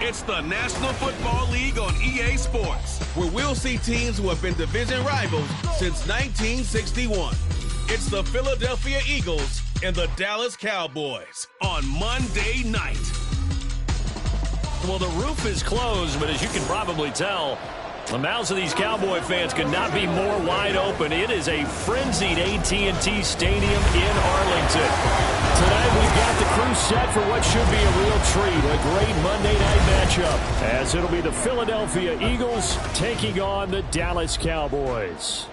It's the National Football League on EA Sports, where we'll see teams who have been division rivals since 1961. It's the Philadelphia Eagles and the Dallas Cowboys on Monday night. Well, the roof is closed, but as you can probably tell, the mouths of these Cowboy fans could not be more wide open. It is a frenzied AT&T Stadium in Arlington. Tonight we've got the crew set for what should be a real treat, a great Monday night matchup, as it'll be the Philadelphia Eagles taking on the Dallas Cowboys.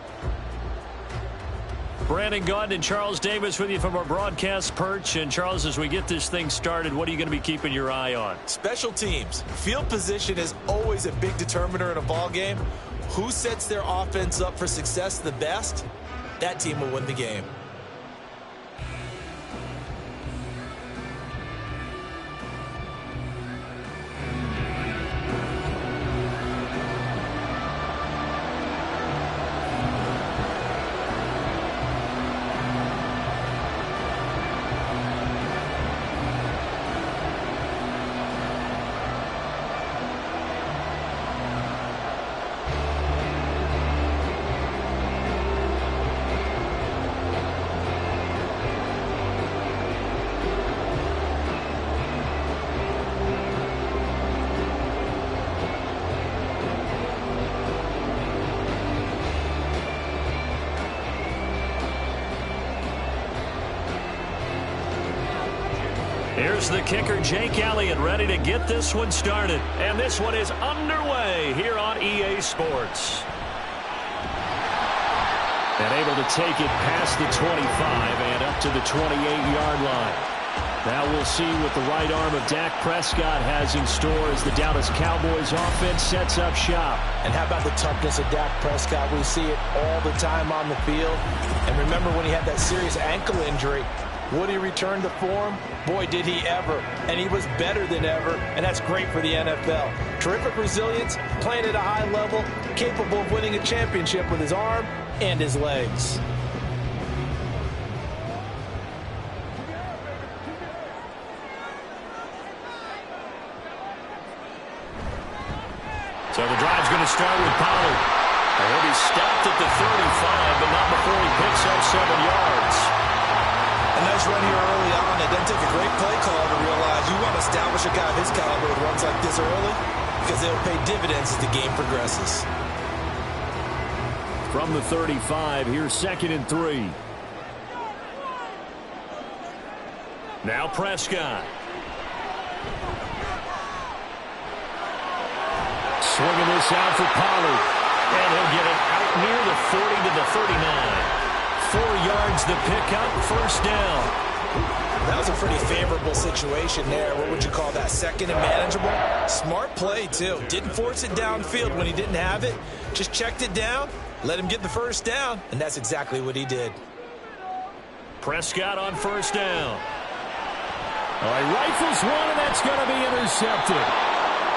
Brandon Gaudin and Charles Davis with you from our broadcast perch. And Charles, as we get this thing started, what are you going to be keeping your eye on? Special teams. Field position is always a big determiner in a ball game. Who sets their offense up for success the best? That team will win the game. Here's the kicker, Jake Elliott, ready to get this one started. And this one is underway here on EA Sports. And able to take it past the 25 and up to the 28-yard line. Now we'll see what the right arm of Dak Prescott has in store as the Dallas Cowboys offense sets up shop. And how about the toughness of Dak Prescott? We see it all the time on the field. And remember when he had that serious ankle injury, would he return to form? Boy, did he ever. And he was better than ever, and that's great for the NFL. Terrific resilience, playing at a high level, capable of winning a championship with his arm and his legs. So the drive's going to start with Pollard. And he'll be stopped at the 35, but not before he picks up 7 yards. A nice run here early on. It doesn't take a great play call to realize you want to establish a guy of his caliber with runs like this early because they'll pay dividends as the game progresses. From the 35, here's 2nd and 3. Now Prescott. Swinging this out for Pollard. And he'll get it out near the 40 to the 39. 4 yards the pickup, first down. That was a pretty favorable situation there. What would you call that? Second and manageable? Smart play, too. Didn't force it downfield when he didn't have it. Just checked it down, let him get the first down, and that's exactly what he did. Prescott on first down. All right, rifles one, and that's going to be intercepted.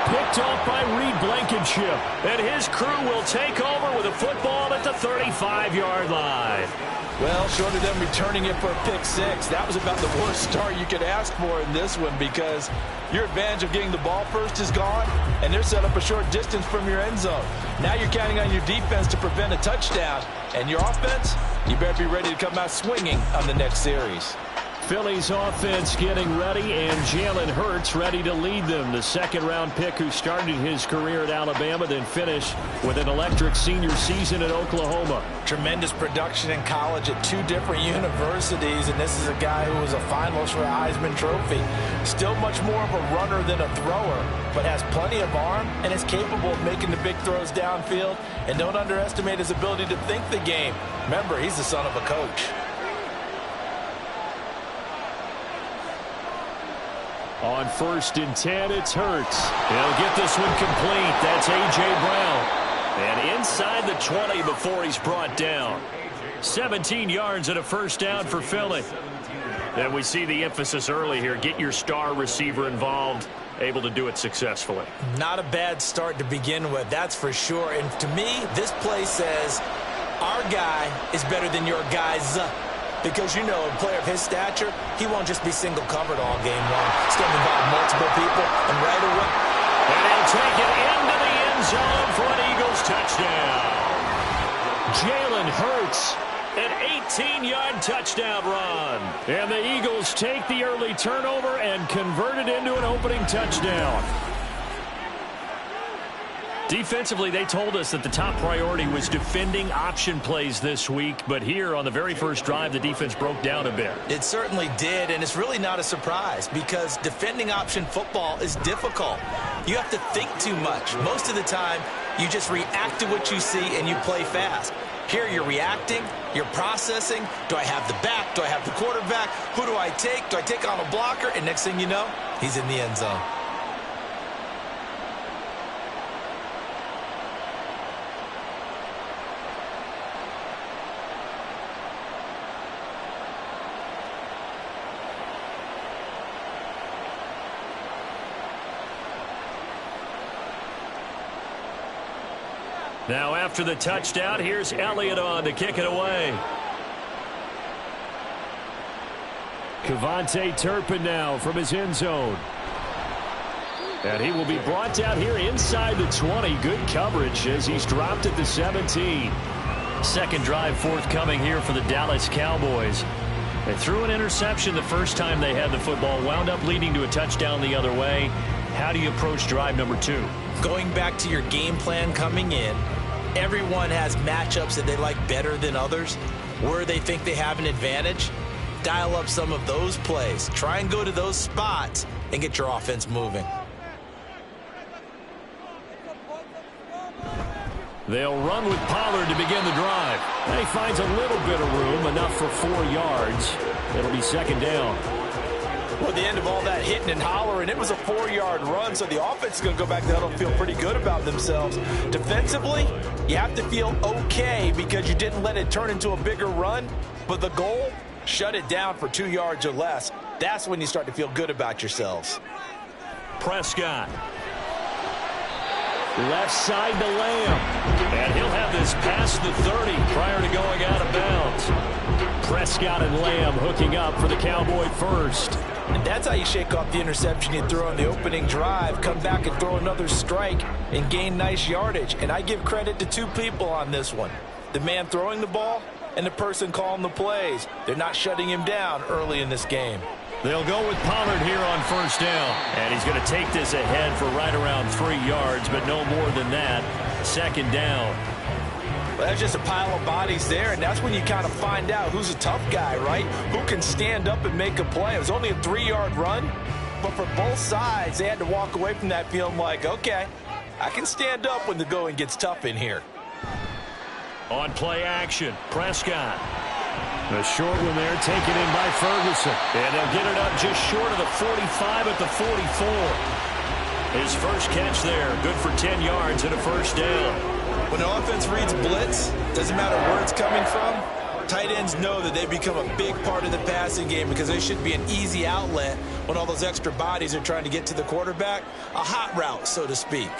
Picked off by Reed Blankenship. And his crew will take over with a football at the 35-yard line. Well, short of them returning it for a pick six, that was about the worst start you could ask for in this one because your advantage of getting the ball first is gone, and they're set up a short distance from your end zone. Now you're counting on your defense to prevent a touchdown, and your offense, you better be ready to come out swinging on the next series. Philly's offense getting ready, and Jalen Hurts ready to lead them. The second-round pick who started his career at Alabama, then finished with an electric senior season at Oklahoma. Tremendous production in college at 2 different universities, and this is a guy who was a finalist for a Heisman Trophy. Still much more of a runner than a thrower, but has plenty of arm and is capable of making the big throws downfield. And don't underestimate his ability to think the game. Remember, he's the son of a coach. On 1st and 10, it's Hurts. He'll get this one complete. That's A.J. Brown. And inside the 20 before he's brought down. 17 yards and a first down for Philly. And we see the emphasis early here. Get your star receiver involved. Able to do it successfully. Not a bad start to begin with, that's for sure. And to me, this play says our guy is better than your guy's. Because, you know, a player of his stature, he won't just be single covered all game long. It's going to involve multiple people. And right away, And he'll take it into the end zone for an Eagles touchdown. Jalen Hurts, an 18-yard touchdown run. And the Eagles take the early turnover and convert it into an opening touchdown. Defensively, they told us that the top priority was defending option plays this week, but here on the very first drive, the defense broke down a bit. It certainly did, and it's really not a surprise because defending option football is difficult. You have to think too much. Most of the time, you just react to what you see and you play fast. Here you're reacting, you're processing. Do I have the back? Do I have the quarterback? Who do I take? Do I take on a blocker? And next thing you know, he's in the end zone. Now after the touchdown, here's Elliott on to kick it away. Kevontae Turpin now from his end zone. And he will be brought down here inside the 20. Good coverage as he's dropped at the 17. Second drive forthcoming here for the Dallas Cowboys. They threw an interception the first time they had the football, wound up leading to a touchdown the other way. How do you approach drive number 2? Going back to your game plan coming in, everyone has matchups that they like better than others, where they think they have an advantage. Dial up some of those plays. Try and go to those spots and get your offense moving. They'll run with Pollard to begin the drive. And he finds a little bit of room, enough for 4 yards. It'll be second down. Well, at the end of all that hitting and hollering, it was a 4-yard run, so the offense is going to go back there and feel pretty good about themselves. Defensively, you have to feel okay because you didn't let it turn into a bigger run, but the goal, shut it down for 2 yards or less. That's when you start to feel good about yourselves. Prescott. Left side to Lamb. And he'll have this past the 30 prior to going out of bounds. Prescott and Lamb hooking up for the Cowboy first. And that's how you shake off the interception you threw on the opening drive. Come back and throw another strike and gain nice yardage. And I give credit to 2 people on this one. The man throwing the ball and the person calling the plays. They're not shutting him down early in this game. They'll go with Pollard here on first down. And he's going to take this ahead for right around 3 yards, but no more than that. Second down. Well, that's just a pile of bodies there, and that's when you kind of find out who's a tough guy, right? Who can stand up and make a play. It was only a 3-yard run, but for both sides, they had to walk away from that feeling like, okay, I can stand up when the going gets tough in here. On play action, Prescott. The short one there taken in by Ferguson. And they'll get it up just short of the 45 at the 44. His first catch there, good for 10 yards and a first down. When the offense reads blitz, doesn't matter where it's coming from, tight ends know that they've become a big part of the passing game because they should be an easy outlet when all those extra bodies are trying to get to the quarterback. A hot route, so to speak.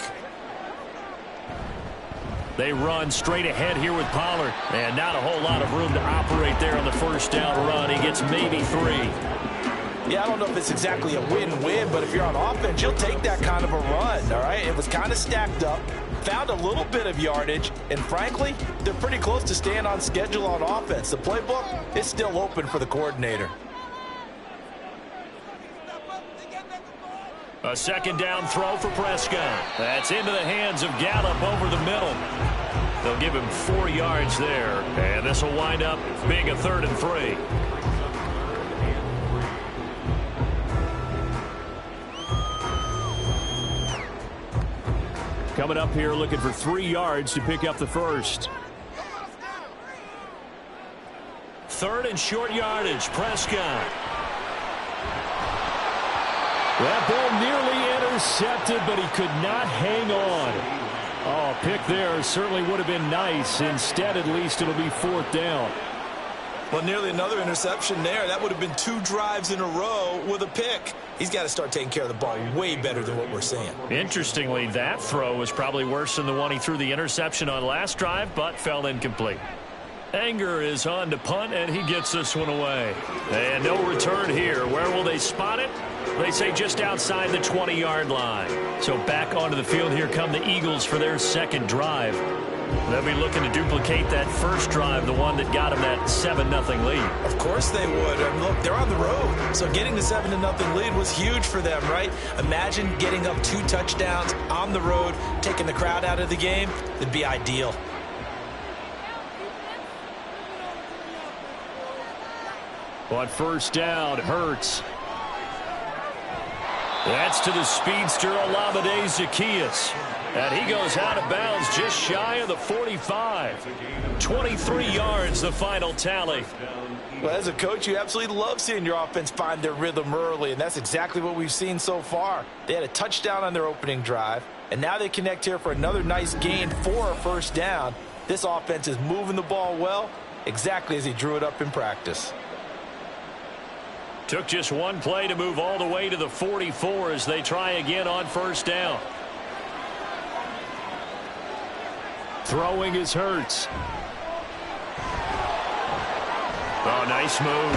They run straight ahead here with Pollard. And not a whole lot of room to operate there on the first down run. He gets maybe 3. Yeah, I don't know if it's exactly a win-win, but if you're on offense, you'll take that kind of a run, all right? It was kind of stacked up, found a little bit of yardage, and frankly, they're pretty close to staying on schedule on offense. The playbook is still open for the coordinator. A second down throw for Prescott. That's into the hands of Gallup over the middle. They'll give him 4 yards there, and this will wind up being a 3rd and 3. Coming up here looking for 3 yards to pick up the first. 3rd and short yardage, Prescott. That ball nearly intercepted, but he could not hang on. Oh, pick there certainly would have been nice. Instead, at least, it'll be 4th down. Well, nearly another interception there. That would have been 2 drives in a row with a pick. He's got to start taking care of the ball way better than what we're seeing. Interestingly, that throw was probably worse than the one he threw the interception on last drive, but fell incomplete. Anger is on to punt, and he gets this one away. And no return here. Where will they spot it? They say just outside the 20-yard line. So back onto the field here come the Eagles for their second drive. They'll be looking to duplicate that first drive, the one that got them that 7-0 lead. Of course they would. And look, they're on the road. So getting the 7-0 lead was huge for them, right? Imagine getting up 2 touchdowns on the road, taking the crowd out of the game. It'd be ideal. On first down, Hurts. That's to the speedster, Olamide Zaccheaus. And he goes out of bounds just shy of the 45. 23 yards, the final tally. Well, as a coach, you absolutely love seeing your offense find their rhythm early, and that's exactly what we've seen so far. They had a touchdown on their opening drive, and now they connect here for another nice gain for a first down. This offense is moving the ball well, exactly as he drew it up in practice. Took just one play to move all the way to the 44 as they try again on first down. Throwing is Hurts. Oh, nice move.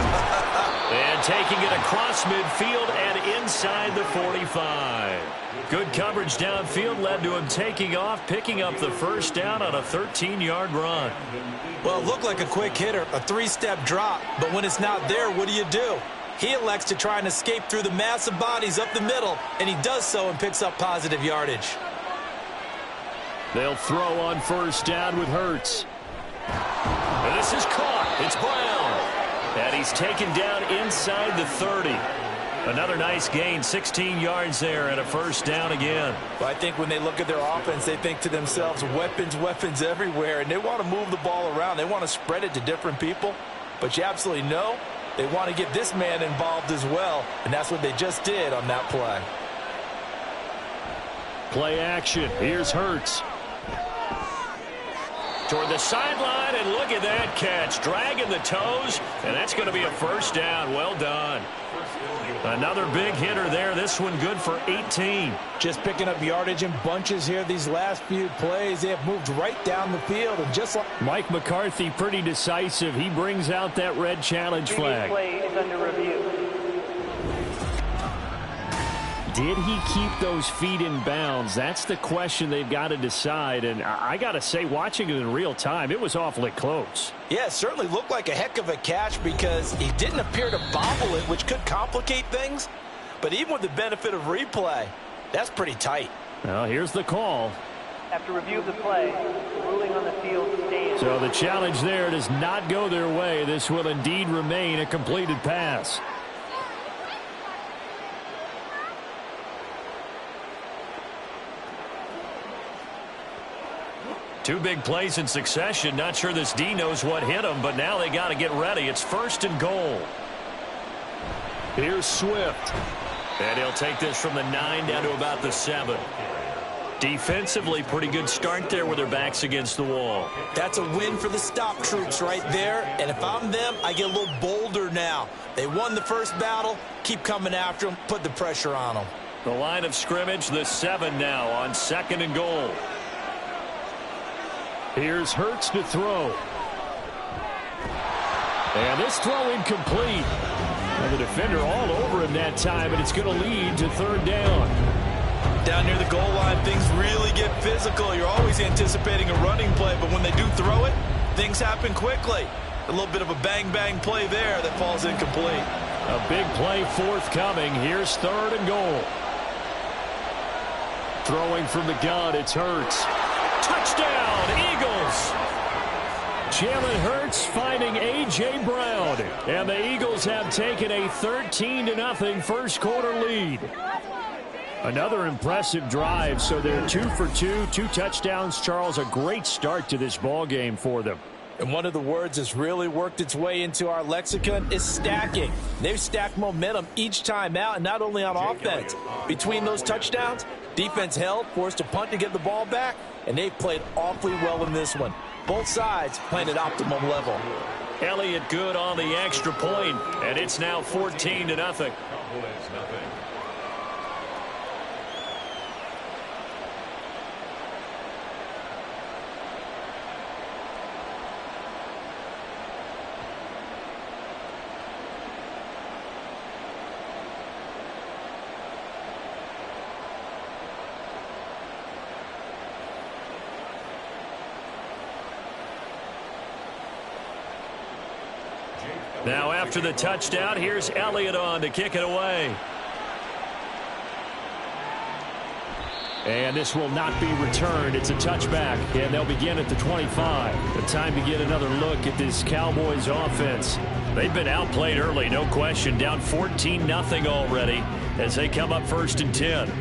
And taking it across midfield and inside the 45. Good coverage downfield led to him taking off, picking up the first down on a 13-yard run. Well, it looked like a quick hitter, a 3-step drop, but when it's not there, what do? He elects to try and escape through the massive bodies up the middle, and he does so and picks up positive yardage. They'll throw on first down with Hurts. And this is caught. It's Brown. And he's taken down inside the 30. Another nice gain, 16 yards there and a first down again. Well, I think when they look at their offense, they think to themselves, weapons everywhere, and they want to move the ball around. They want to spread it to different people, but you absolutely know they want to get this man involved as well, and that's what they just did on that play. Play action. Here's Hurts. Toward the sideline, and look at that catch. Dragging the toes, and that's going to be a first down. Well done. Another big hitter there. This one good for 18. Just picking up yardage in bunches here these last few plays. They have moved right down the field, and just like Mike McCarthy, pretty decisive. He brings out that red challenge flag. Play is under review. Did he keep those feet in bounds? That's the question they've got to decide. And I got to say, watching it in real time, it was awfully close. Yeah, it certainly looked like a heck of a catch because he didn't appear to bobble it, which could complicate things. But even with the benefit of replay, that's pretty tight. Well, here's the call. After review of the play, the ruling on the field stands. So the challenge there does not go their way. This will indeed remain a completed pass. Two big plays in succession. Not sure this D knows what hit him, but now they got to get ready. It's first and goal. Here's Swift. And he'll take this from the 9 down to about the 7. Defensively, pretty good start there with their backs against the wall. That's a win for the stop troops right there. And if I'm them, I get a little bolder now. They won the first battle. Keep coming after them. Put the pressure on them. The line of scrimmage, the 7 now on second and goal. Here's Hurts to throw. And this throw incomplete. And the defender all over him that time, and it's going to lead to third down. Down near the goal line, things really get physical. You're always anticipating a running play, but when they do throw it, things happen quickly. A little bit of a bang-bang play there that falls incomplete. A big play forthcoming. Here's third and goal. Throwing from the gun, it's Hurts. Touchdown, Eagles! Jalen Hurts finding A.J. Brown. And the Eagles have taken a 13-0 first quarter lead. Another impressive drive, so they're 2 for 2, 2 touchdowns. Charles, a great start to this ball game for them. And one of the words that's really worked its way into our lexicon is stacking. They've stacked momentum each time out, and not only on offense. Between those touchdowns, defense held, forced a punt to get the ball back, and they've played awfully well in this one. Both sides playing at optimum level. Elliott good on the extra point, and it's now 14-0. Now after the touchdown, here's Elliott on to kick it away. And this will not be returned. It's a touchback, and they'll begin at the 25. The time to get another look at this Cowboys offense. They've been outplayed early, no question. Down 14-0 already as they come up 1st and 10.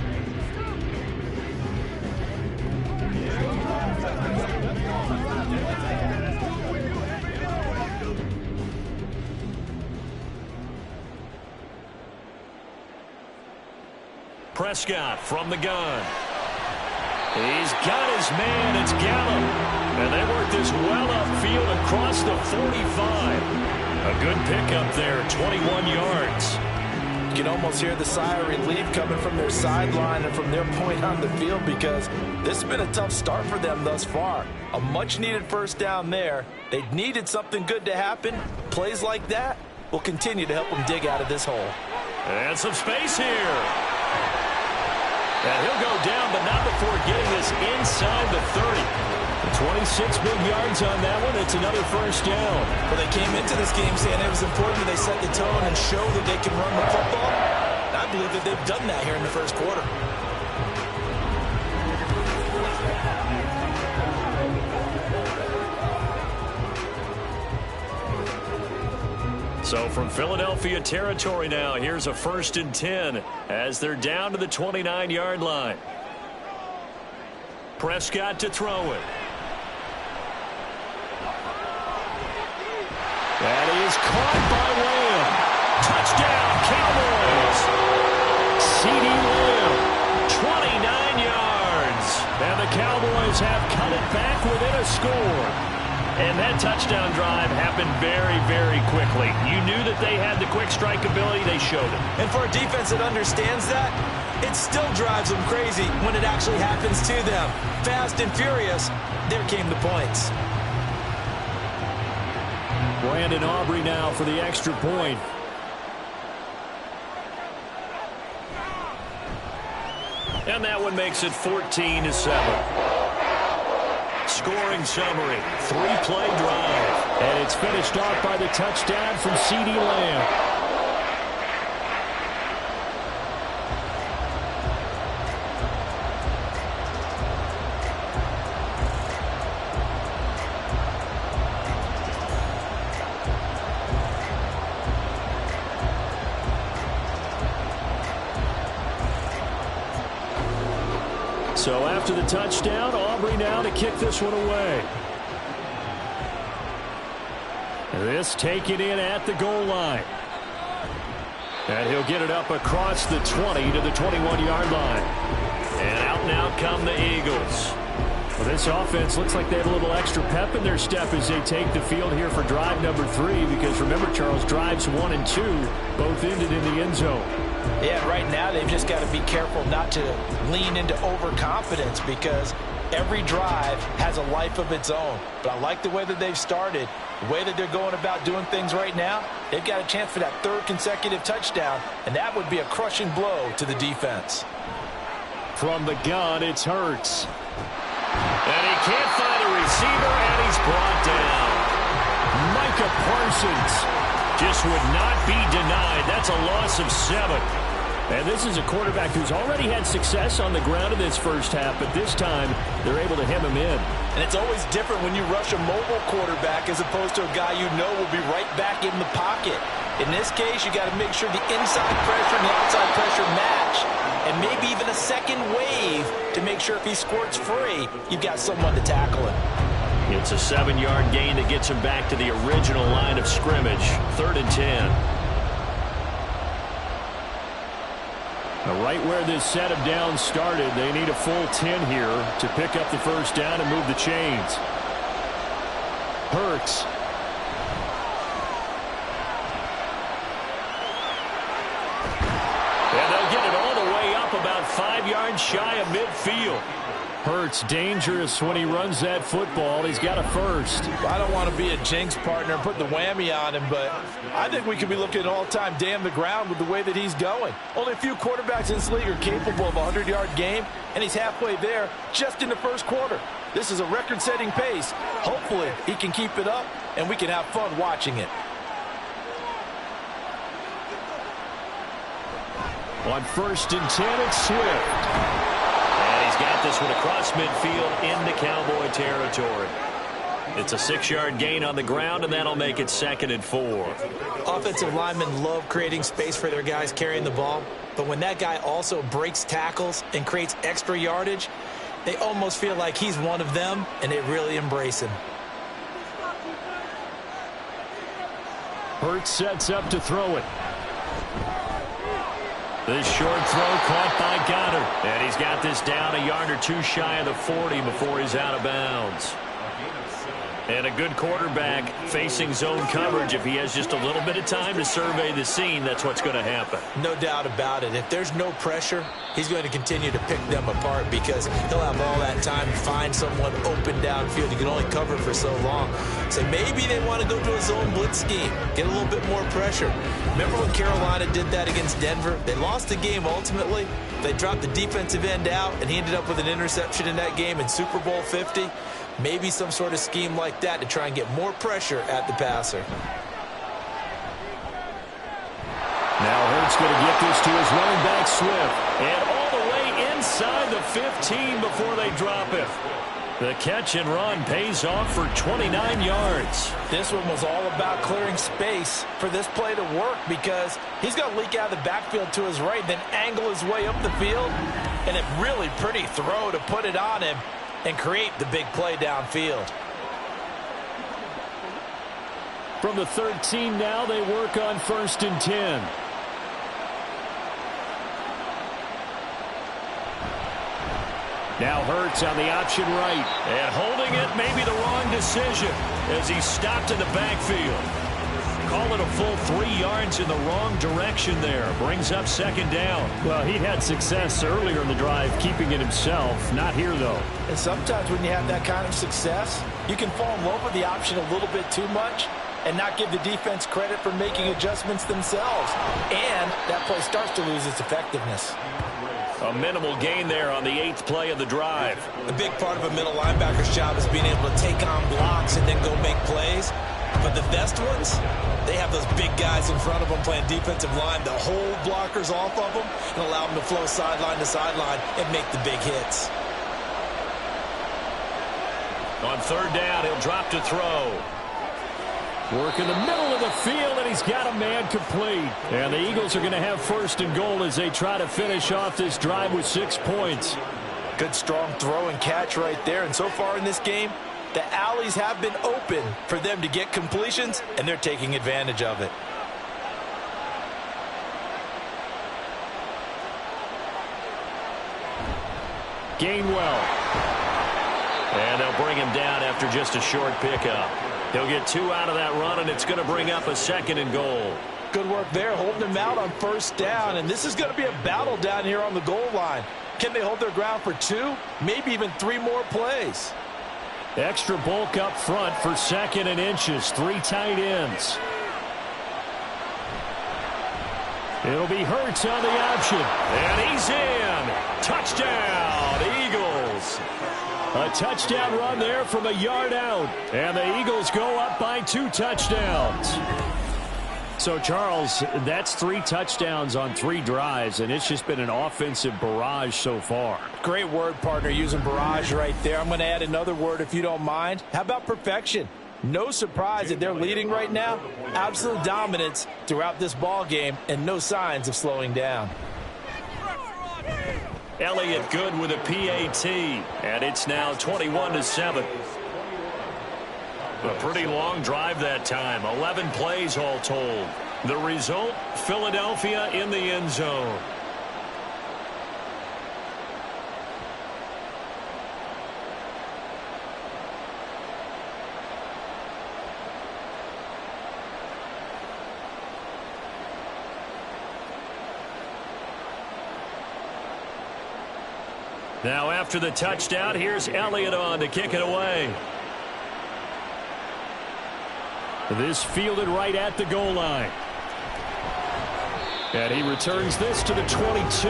Prescott from the gun. He's got his man. It's Gallup. And they work this well upfield across the 45. A good pickup there, 21 yards. You can almost hear the sigh of relief coming from their sideline and from their point on the field, because this has been a tough start for them thus far. A much-needed first down there. They needed something good to happen. Plays like that will continue to help them dig out of this hole. And some space here. And he'll go down, but not before getting this inside the 30. 26 big yards on that one. It's another first down. Well, they came into this game saying it was important they set the tone and show that they can run the football. And I believe that they've done that here in the first quarter. So from Philadelphia territory now, here's a 1st and 10 as they're down to the 29-yard line. Prescott to throw it. That is caught by Lamb. Touchdown, Cowboys. C.D. Lamb, 29 yards. And the Cowboys have cut it back within a score. And that touchdown drive happened very, very quickly. You knew that they had the quick strike ability. They showed it. And for a defense that understands that, it still drives them crazy when it actually happens to them. Fast and furious, there came the points. Brandon Aubrey now for the extra point. And that one makes it 14-7. Scoring summary, 3-play drive. And it's finished off by the touchdown from C.D. Lamb. So after the touchdown, Aubrey now to kick this one away. This taken in at the goal line. And he'll get it up across the 20 to the 21-yard line. And out come the Eagles. Well, this offense looks like they have a little extra pep in their step as they take the field here for drive number 3. Because remember, Charles, drives 1 and 2 both ended in the end zone. Yeah, right now they've just got to be careful not to lean into overconfidence, because every drive has a life of its own. But I like the way that they've started, the way that they're going about doing things right now. They've got a chance for that 3rd consecutive touchdown, and that would be a crushing blow to the defense. From the gun, it's Hurts. And he can't find a receiver, and he's brought down. Micah Parsons just would not be denied. That's a loss of 7. And this is a quarterback who's already had success on the ground in this first half, but this time they're able to hem him in. And it's always different when you rush a mobile quarterback as opposed to a guy you know will be right back in the pocket. In this case, you got to make sure the inside pressure and the outside pressure match, and maybe even a second wave to make sure if he squirts free, you've got someone to tackle him. It's a 7-yard gain that gets him back to the original line of scrimmage. 3rd and 10. Now, right where this set of downs started, they need a full 10 here to pick up the first down and move the chains. Hurts. And they'll get it all the way up about 5 yards shy of midfield. Hurts dangerous when he runs that football. He's got a first. I don't want to be a jinx partner and put the whammy on him, but I think we could be looking at all-time damn the ground with the way that he's going. Only a few quarterbacks in this league are capable of a 100-yard game, and he's halfway there just in the first quarter. This is a record-setting pace. Hopefully, he can keep it up, and we can have fun watching it. On 1st and 10, it's Swift. And he's got this one across midfield into Cowboy territory. It's a 6-yard gain on the ground, and that'll make it 2nd and 4. Offensive linemen love creating space for their guys carrying the ball, but when that guy also breaks tackles and creates extra yardage, they almost feel like he's one of them, and they really embrace him. Hurts sets up to throw it. This short throw caught by Goddard. And he's got this down a yard or two shy of the 40 before he's out of bounds. And a good quarterback facing zone coverage. If he has just a little bit of time to survey the scene, that's what's going to happen. No doubt about it. If there's no pressure, he's going to continue to pick them apart because he'll have all that time to find someone open downfield. He can only cover for so long. So maybe they want to go to a zone blitz scheme, get a little bit more pressure. Remember when Carolina did that against Denver? They lost the game ultimately. They dropped the defensive end out, and he ended up with an interception in that game in Super Bowl 50. Maybe some sort of scheme like that to try and get more pressure at the passer. Now Hurts going to get this to his running back, Swift. And all the way inside the 15 before they drop him. The catch and run pays off for 29 yards. This one was all about clearing space for this play to work because he's going to leak out of the backfield to his right, then angle his way up the field. And a really pretty throw to put it on him and create the big play downfield. From the 13 now, they work on 1st and 10. Now Hurts on the option right. And holding it, maybe the wrong decision as he's stopped in the backfield. Call it a full 3 yards in the wrong direction there. Brings up 2nd down. Well, he had success earlier in the drive keeping it himself. Not here, though. And sometimes when you have that kind of success, you can fall in love with the option a little bit too much and not give the defense credit for making adjustments themselves. And that play starts to lose its effectiveness. A minimal gain there on the 8th play of the drive. A big part of a middle linebacker's job is being able to take on blocks and then go make plays. But the best ones, they have those big guys in front of them playing defensive line to hold blockers off of them and allow them to flow sideline to sideline and make the big hits. On 3rd down, he'll drop to throw. Work in the middle of the field, and he's got a man complete. And the Eagles are going to have 1st and goal as they try to finish off this drive with 6 points. Good strong throw and catch right there. And so far in this game, the alleys have been open for them to get completions, and they're taking advantage of it. Gainwell. And they'll bring him down after just a short pickup. He'll get 2 out of that run, and it's going to bring up a 2nd and goal. Good work there, holding him out on 1st down, and this is going to be a battle down here on the goal line. Can they hold their ground for 2, maybe even 3 more plays? Extra bulk up front for 2nd and inches. 3 tight ends. It'll be Hurts on the option. And he's in. Touchdown, Eagles. A touchdown run there from a yard out. And the Eagles go up by 2 touchdowns. So, Charles, that's 3 touchdowns on 3 drives, and it's just been an offensive barrage so far. Great word, partner, using barrage right there. I'm going to add another word if you don't mind. How about perfection? No surprise that they're leading right now. Absolute dominance throughout this ball game and no signs of slowing down. Elliott good with a PAT, and it's now 21-7. A pretty long drive that time, 11 plays all told. The result, Philadelphia in the end zone. Now after the touchdown, here's Elliott on to kick it away. This fielded right at the goal line. And he returns this to the 22.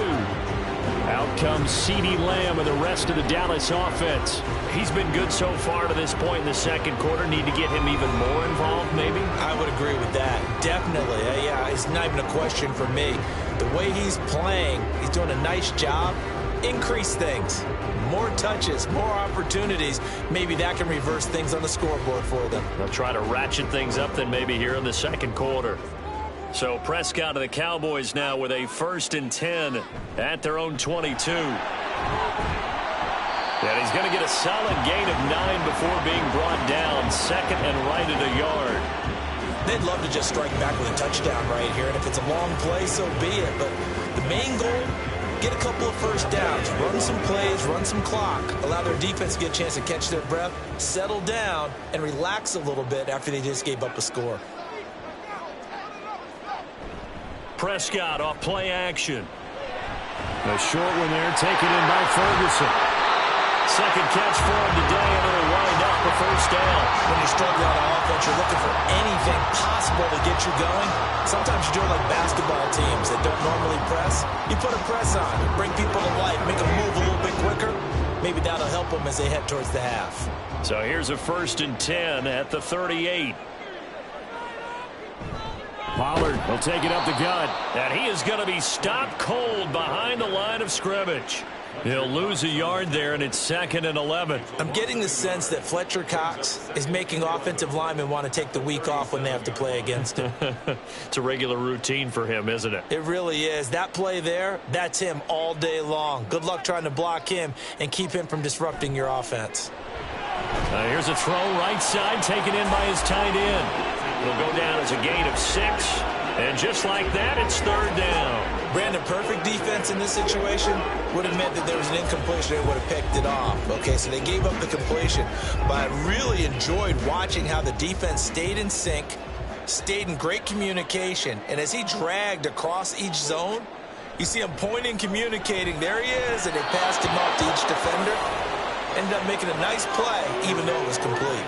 Out comes CeeDee Lamb and the rest of the Dallas offense. He's been good so far to this point in the second quarter. Need to get him even more involved, maybe? I would agree with that. Definitely. Yeah, is not even a question for me. The way he's playing, he's doing a nice job. Increase things. More touches, more opportunities. Maybe that can reverse things on the scoreboard for them. They'll try to ratchet things up then maybe here in the second quarter. So Prescott of the Cowboys now with a 1st and 10 at their own 22. And he's going to get a solid gain of 9 before being brought down. 2nd and right at a yard. They'd love to just strike back with a touchdown right here. And if it's a long play, so be it. But the main goal, get a couple of first downs, run some plays, run some clock, allow their defense to get a chance to catch their breath, settle down, and relax a little bit after they just gave up a score. Prescott off play action. A short one there, taken in by Ferguson. Second catch for him today, and it'll wind up the first down. When you're struggling on offense, you're looking for anything possible to get you going. Sometimes you do it like basketball teams that don't normally press. You put a press on, bring people to life, make them move a little bit quicker. Maybe that'll help them as they head towards the half. So here's a 1st and 10 at the 38. Pollard will take it up the gut, and he is going to be stopped cold behind the line of scrimmage. He'll lose a yard there, and it's 2nd and 11. I'm getting the sense that Fletcher Cox is making offensive linemen want to take the week off when they have to play against him. It's a regular routine for him, isn't it? It really is. That play there, that's him all day long. Good luck trying to block him and keep him from disrupting your offense. Here's a throw right side taken in by his tight end. It'll go down as a gain of 6. And just like that, it's 3rd down. Brandon, perfect defense in this situation would have meant that there was an incompletion. They would have picked it off. Okay, so they gave up the completion. But I really enjoyed watching how the defense stayed in sync, stayed in great communication. And as he dragged across each zone, you see him pointing, communicating. There he is, and they passed him off to each defender. Ended up making a nice play, even though it was complete.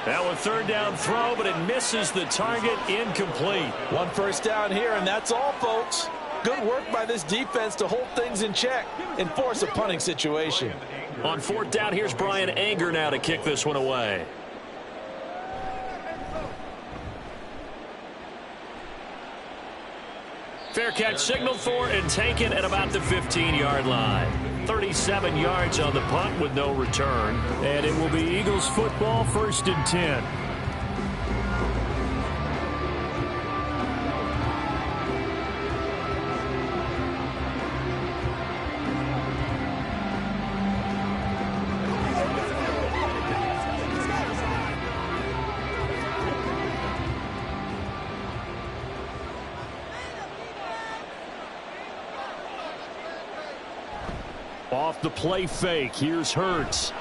Now a 3rd down throw, but it misses the target, incomplete. 1 first down here, and that's all, folks. Good work by this defense to hold things in check and force a punting situation. On 4th down, here's Brian Anger now to kick this one away. Fair catch signaled for and taken at about the 15-yard line. 37 yards on the punt with no return. And it will be Eagles football, 1st and 10. Off the play fake, here's Hurts.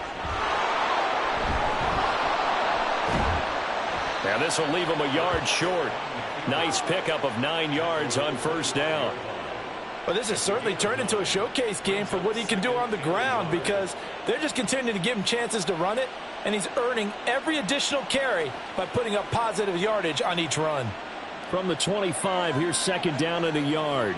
Now this will leave him a yard short. Nice pickup of 9 yards on 1st down. Well, this has certainly turned into a showcase game for what he can do on the ground because they're just continuing to give him chances to run it, and he's earning every additional carry by putting up positive yardage on each run. From the 25, here's 2nd down and a yard.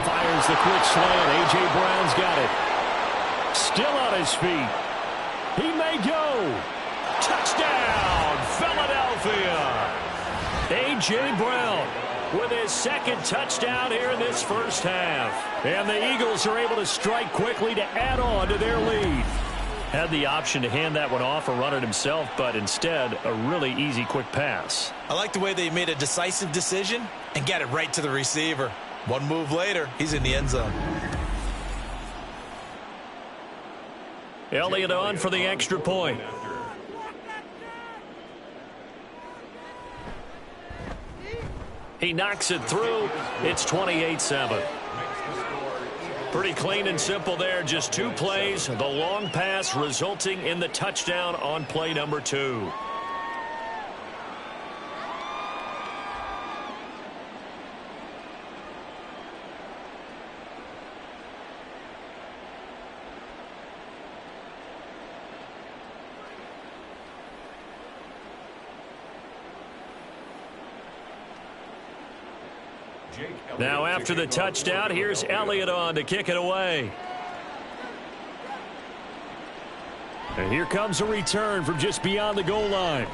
Fires the quick slant. A.J. Brown's got it. Still on his feet. He may go. Touchdown, Philadelphia. A.J. Brown with his 2nd touchdown here in this first half. And the Eagles are able to strike quickly to add on to their lead. Had the option to hand that one off or run it himself, but instead a really easy quick pass. I like the way they made a decisive decision and got it right to the receiver. One move later, he's in the end zone. Elliott on for the extra point. He knocks it through. It's 28-7. Pretty clean and simple there. Just 2 plays. The long pass resulting in the touchdown on play number 2. Now after the touchdown, here's Elliott on to kick it away. And here comes a return from just beyond the goal line.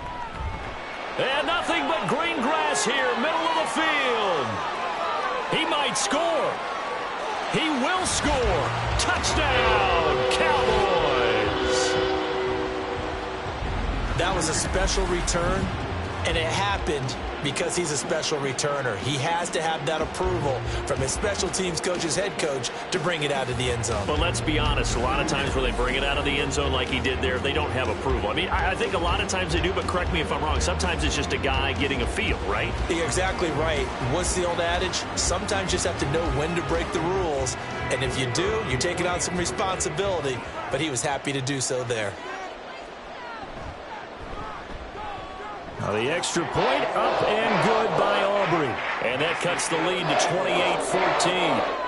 And nothing but green grass here, middle of the field. He might score. He will score. Touchdown, Cowboys. That was a special return, and it happened because he's a special returner. He has to have that approval from his special teams coach's head coach to bring it out of the end zone. But let's be honest, a lot of times when they bring it out of the end zone like he did there, they don't have approval. I mean, I think a lot of times they do, but correct me if I'm wrong. Sometimes it's just a guy getting a feel, right? You're exactly right. What's the old adage? Sometimes you just have to know when to break the rules. And if you do, you're taking on some responsibility. But he was happy to do so there. Now the extra point up and good by Aubrey. And that cuts the lead to 28-14.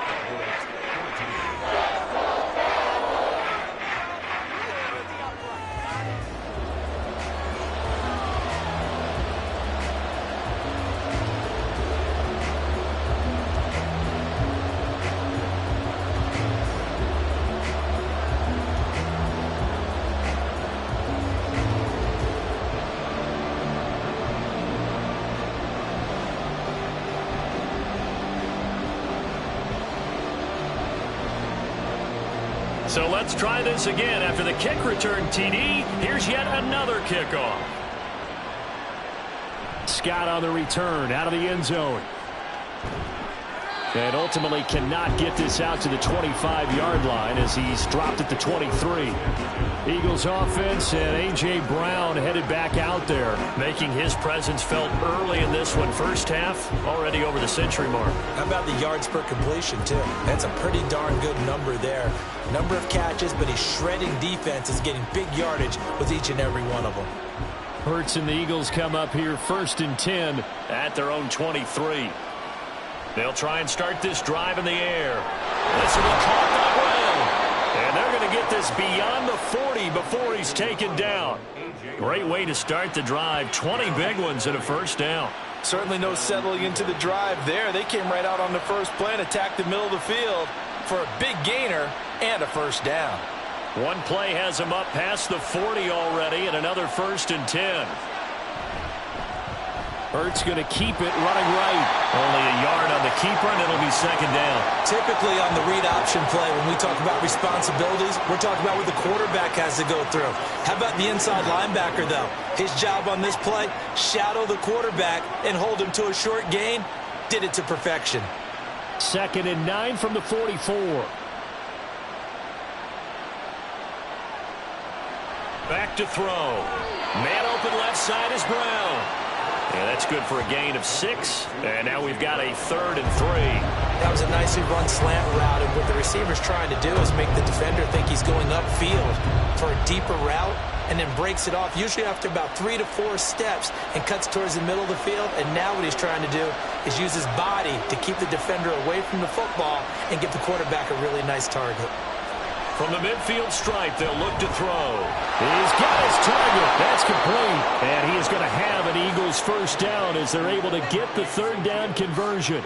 So let's try this again. After the kick return TD, here's yet another kickoff. Scott on the return out of the end zone. And ultimately cannot get this out to the 25-yard line as he's dropped at the 23. Eagles offense and A.J. Brown headed back out there, making his presence felt early in this one. First half, already over the century mark. How about the yards per completion, too? That's a pretty darn good number there. Number of catches, but he's shredding defenses, getting big yardage with each and every one of them. Hurts and the Eagles come up here 1st and 10 at their own 23. They'll try and start this drive in the air. This will be caught by Brown. And they're going to get this beyond the 40 before he's taken down. Great way to start the drive. 20 big ones and a first down. Certainly no settling into the drive there. They came right out on the first play and attacked the middle of the field for a big gainer and a first down. One play has him up past the 40 already and another 1st and 10. Hurts going to keep it running right. Only a yard on the keeper, and it'll be 2nd down. Typically on the read option play, when we talk about responsibilities, we're talking about what the quarterback has to go through. How about the inside linebacker, though? His job on this play, shadow the quarterback and hold him to a short gain. Did it to perfection. 2nd and 9 from the 44. Back to throw. Man open left side is Brown. Yeah, that's good for a gain of 6. And now we've got a 3rd and 3. That was a nicely run slant route. And what the receiver's trying to do is make the defender think he's going upfield for a deeper route and then breaks it off, usually after about 3 to 4 steps, and cuts towards the middle of the field. And now what he's trying to do is use his body to keep the defender away from the football and give the quarterback a really nice target. From the midfield stripe, they'll look to throw. He's got his target. That's complete. And he is going to have an Eagles first down as they're able to get the 3rd down conversion.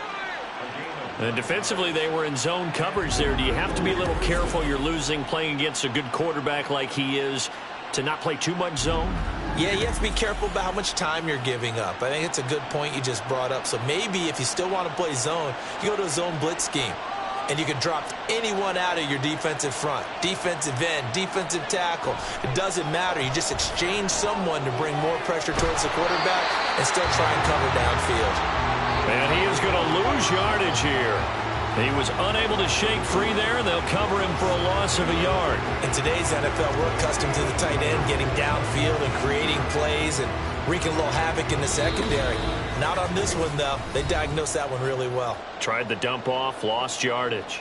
And defensively, they were in zone coverage there. Do you have to be a little careful? You're losing playing against a good quarterback like he is to not play too much zone? Yeah, you have to be careful about how much time you're giving up. I think it's a good point you just brought up. So maybe if you still want to play zone, you go to a zone blitz scheme. And you can drop anyone out of your defensive front, defensive end, defensive tackle. It doesn't matter. You just exchange someone to bring more pressure towards the quarterback and still try and cover downfield. And he is going to lose yardage here. He was unable to shake free there, and they'll cover him for a loss of a yard. In today's NFL, we're accustomed to the tight end getting downfield and creating plays and wreaking a little havoc in the secondary. Not on this one, though. They diagnosed that one really well. Tried the dump off, lost yardage.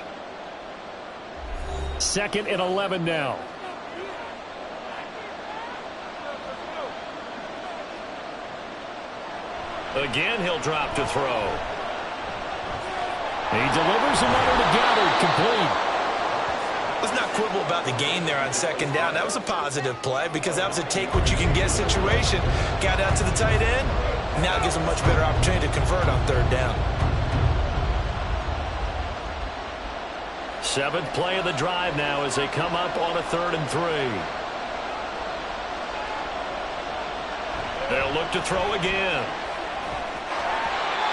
2nd and 11 now. Again, he'll drop to throw. He delivers another to Goddard, complete. Let's not quibble about the gain there on 2nd down. That was a positive play because that was a take-what-you-can-get situation. Got out to the tight end. Now it gives him a much better opportunity to convert on 3rd down. 7th play of the drive now as they come up on a 3rd and 3. They'll They'll look to throw again.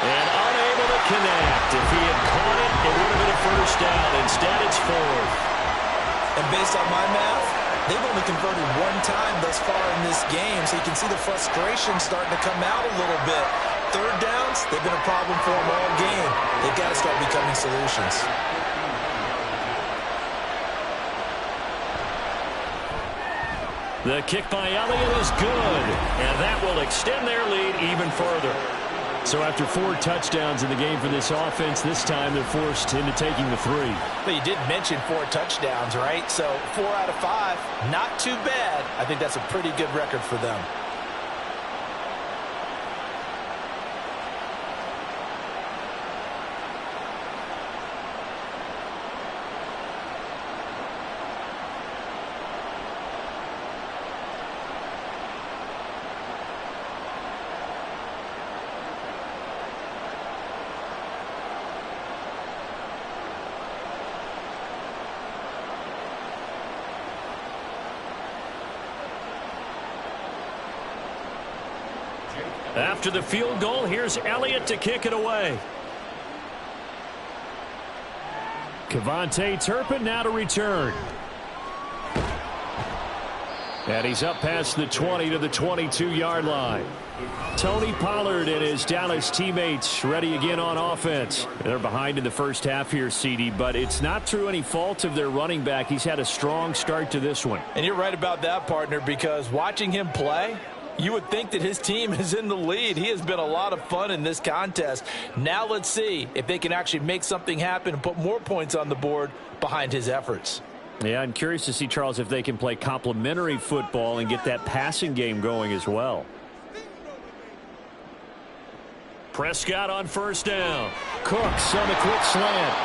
And unable to connect. If he had caught it, it would have been a first down. Instead, it's fourth. And based on my math, they've only converted one time thus far in this game, so you can see the frustration starting to come out a little bit. Third downs, they've been a problem for them all game. They've got to start becoming solutions. The kick by Elliott is good, and that will extend their lead even further. So after 4 touchdowns in the game for this offense, this time they're forced into taking the 3. But you did mention 4 touchdowns, right? So 4 out of 5, not too bad. I think that's a pretty good record for them. After the field goal, here's Elliott to kick it away. Kevontae Turpin now to return. And he's up past the 20 to the 22-yard line. Tony Pollard and his Dallas teammates ready again on offense. They're behind in the first half here, CD, but it's not through any fault of their running back. He's had a strong start to this one. And you're right about that, partner, because watching him play, you would think that his team is in the lead. He has been a lot of fun in this contest. Now let's see if they can actually make something happen and put more points on the board behind his efforts. Yeah, I'm curious to see, Charles, if they can play complementary football and get that passing game going as well. Prescott on first down. Cooks on the quick slant.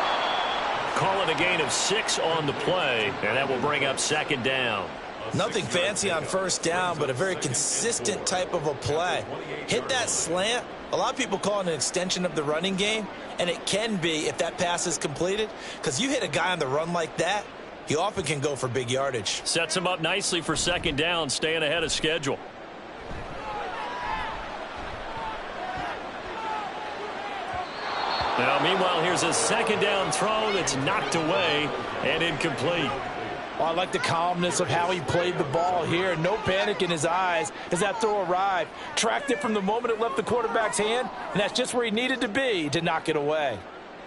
Call it a gain of 6 on the play, and that will bring up second down. Nothing fancy on first down, but a very consistent type of a play. Hit that slant. A lot of people call it an extension of the running game, and it can be if that pass is completed, because you hit a guy on the run like that, he often can go for big yardage. Sets him up nicely for second down, staying ahead of schedule. Now, meanwhile, here's a second down throw that's knocked away and incomplete. Well, I like the calmness of how he played the ball here. No panic in his eyes as that throw arrived. Tracked it from the moment it left the quarterback's hand, and that's just where he needed to be to knock it away.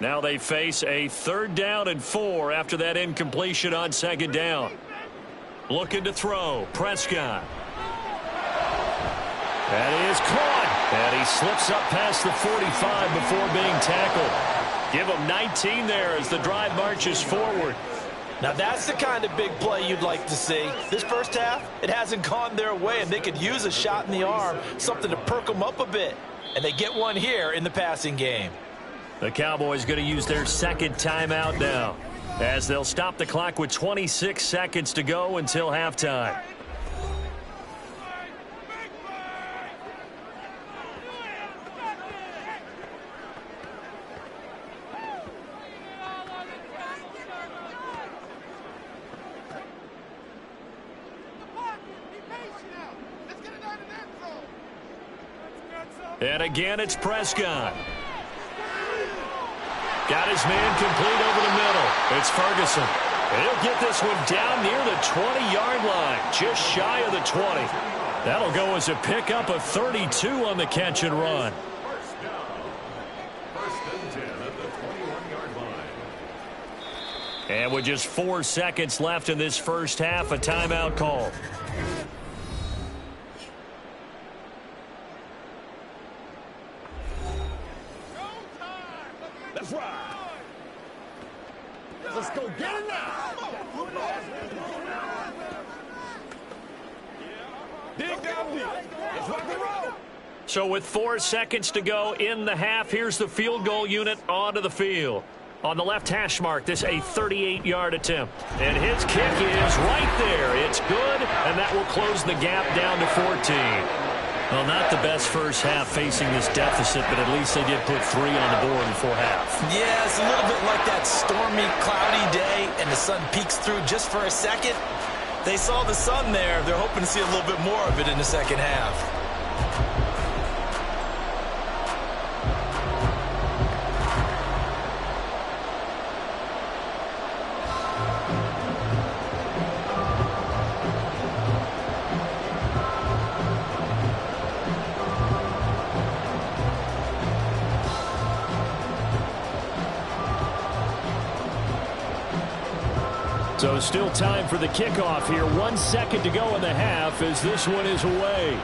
Now they face a 3rd down and 4 after that incompletion on second down. Looking to throw. Prescott. And he is caught. And he slips up past the 45 before being tackled. Give him 19 there as the drive marches forward. Now that's the kind of big play you'd like to see. This first half, it hasn't gone their way, and they could use a shot in the arm, something to perk them up a bit. And they get one here in the passing game. The Cowboys going to use their second timeout now, as they'll stop the clock with 26 seconds to go until halftime. And again, it's Prescott. Got his man complete over the middle. It's Ferguson. And he'll get this one down near the 20-yard line, just shy of the 20. That'll go as a pickup of 32 on the catch and run. And with just 4 seconds left in this first half, a timeout call. That's right. Let's go get it now. Dig down deep. Let's rock and roll. So with 4 seconds to go in the half, here's the field goal unit onto the field. On the left hash mark, this a 38-yard attempt. And his kick is right there. It's good, and that will close the gap down to 14. Well, not the best first half facing this deficit, but at least they did put 3 on the board before half. Yeah, it's a little bit like that stormy, cloudy day, and the sun peeks through just for a second. They saw the sun there. They're hoping to see a little bit more of it in the second half. So still time for the kickoff here. 1 second to go in the half as this one is away.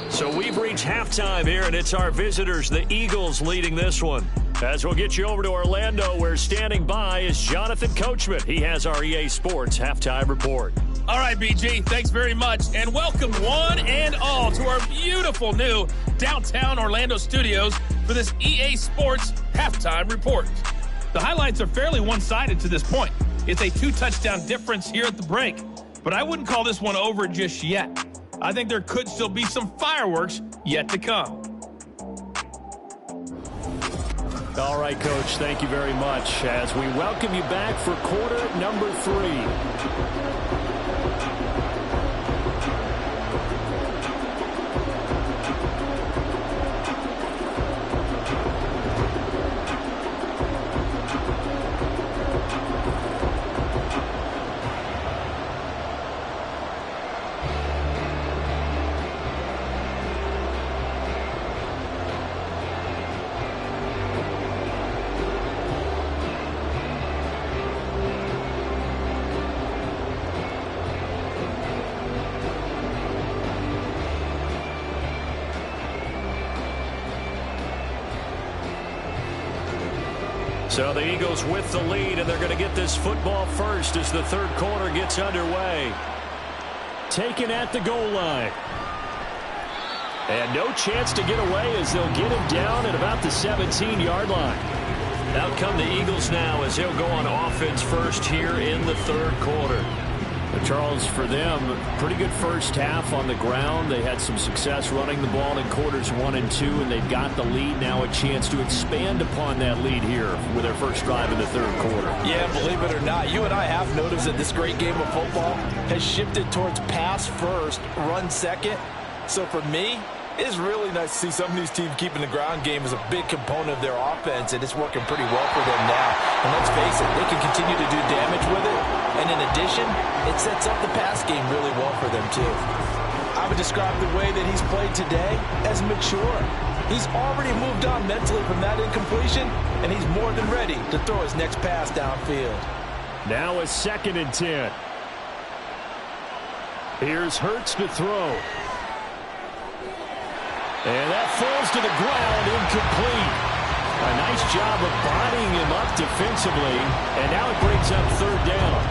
So we've reached halftime here, and it's our visitors, the Eagles, leading this one. As we'll get you over to Orlando, where standing by is Jonathan Coachman. He has our EA Sports Halftime Report. All right, BG, thanks very much, and welcome one and all to our beautiful new downtown Orlando studios for this EA Sports Halftime Report. The highlights are fairly one-sided to this point. It's a 2-touchdown difference here at the break, but I wouldn't call this one over just yet. I think there could still be some fireworks yet to come. All right, Coach, thank you very much as we welcome you back for quarter number 3. So the Eagles with the lead, and they're going to get this football first as the third quarter gets underway. Taken at the goal line. And no chance to get away as they'll get him down at about the 17-yard line. Out come the Eagles now as they'll go on offense first here in the third quarter. Charles, for them, pretty good first half on the ground. They had some success running the ball in quarters 1 and 2, and they've got the lead now, a chance to expand upon that lead here with their first drive in the third quarter. Yeah, believe it or not, you and I have noticed that this great game of football has shifted towards pass first, run second. So for me, it's really nice to see some of these teams keeping the ground game as a big component of their offense, and it's working pretty well for them now. And let's face it, they can continue to do damage with it. And in addition, it sets up the pass game really well for them, too. I would describe the way that he's played today as mature. He's already moved on mentally from that incompletion, and he's more than ready to throw his next pass downfield. Now a 2nd and 10. Here's Hurts to throw. And that falls to the ground, incomplete. A nice job of bodying him up defensively, and now it brings up third down.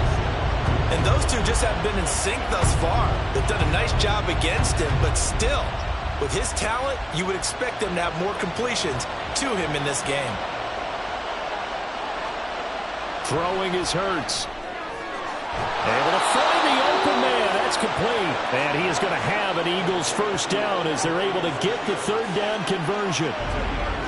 And those two just haven't been in sync thus far. They've done a nice job against him, but still, with his talent, you would expect them to have more completions to him in this game. Throwing is Hurts. Able to find the open man. That's complete. And he is going to have an Eagles first down as they're able to get the third down conversion.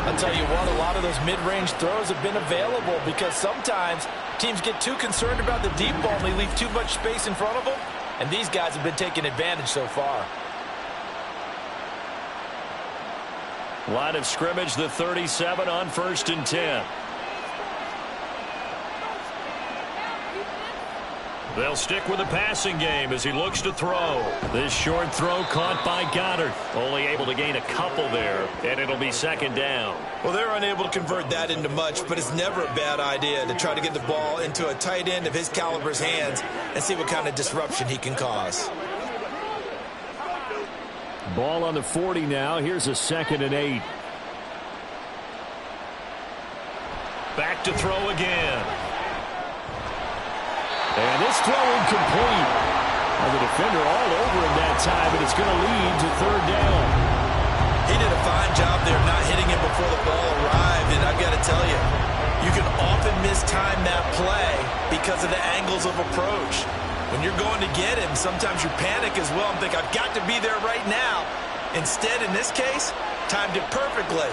I'll tell you what, a lot of those mid-range throws have been available because sometimes teams get too concerned about the deep ball and they leave too much space in front of them. And these guys have been taking advantage so far. Line of scrimmage, the 37 on 1st and 10. They'll stick with the passing game as he looks to throw. This short throw caught by Goddard. Only able to gain a couple there, and it'll be 2nd down. Well, they're unable to convert that into much, but it's never a bad idea to try to get the ball into a tight end of his caliber's hands and see what kind of disruption he can cause. Ball on the 40 now. Here's a 2nd and 8. Back to throw again. And this throw incomplete. And the defender all over him that time, but it's going to lead to third down. He did a fine job there not hitting it before the ball arrived, and I've got to tell you, you can often mistime that play because of the angles of approach. When you're going to get him, sometimes you panic as well and think, I've got to be there right now. Instead, in this case, timed it perfectly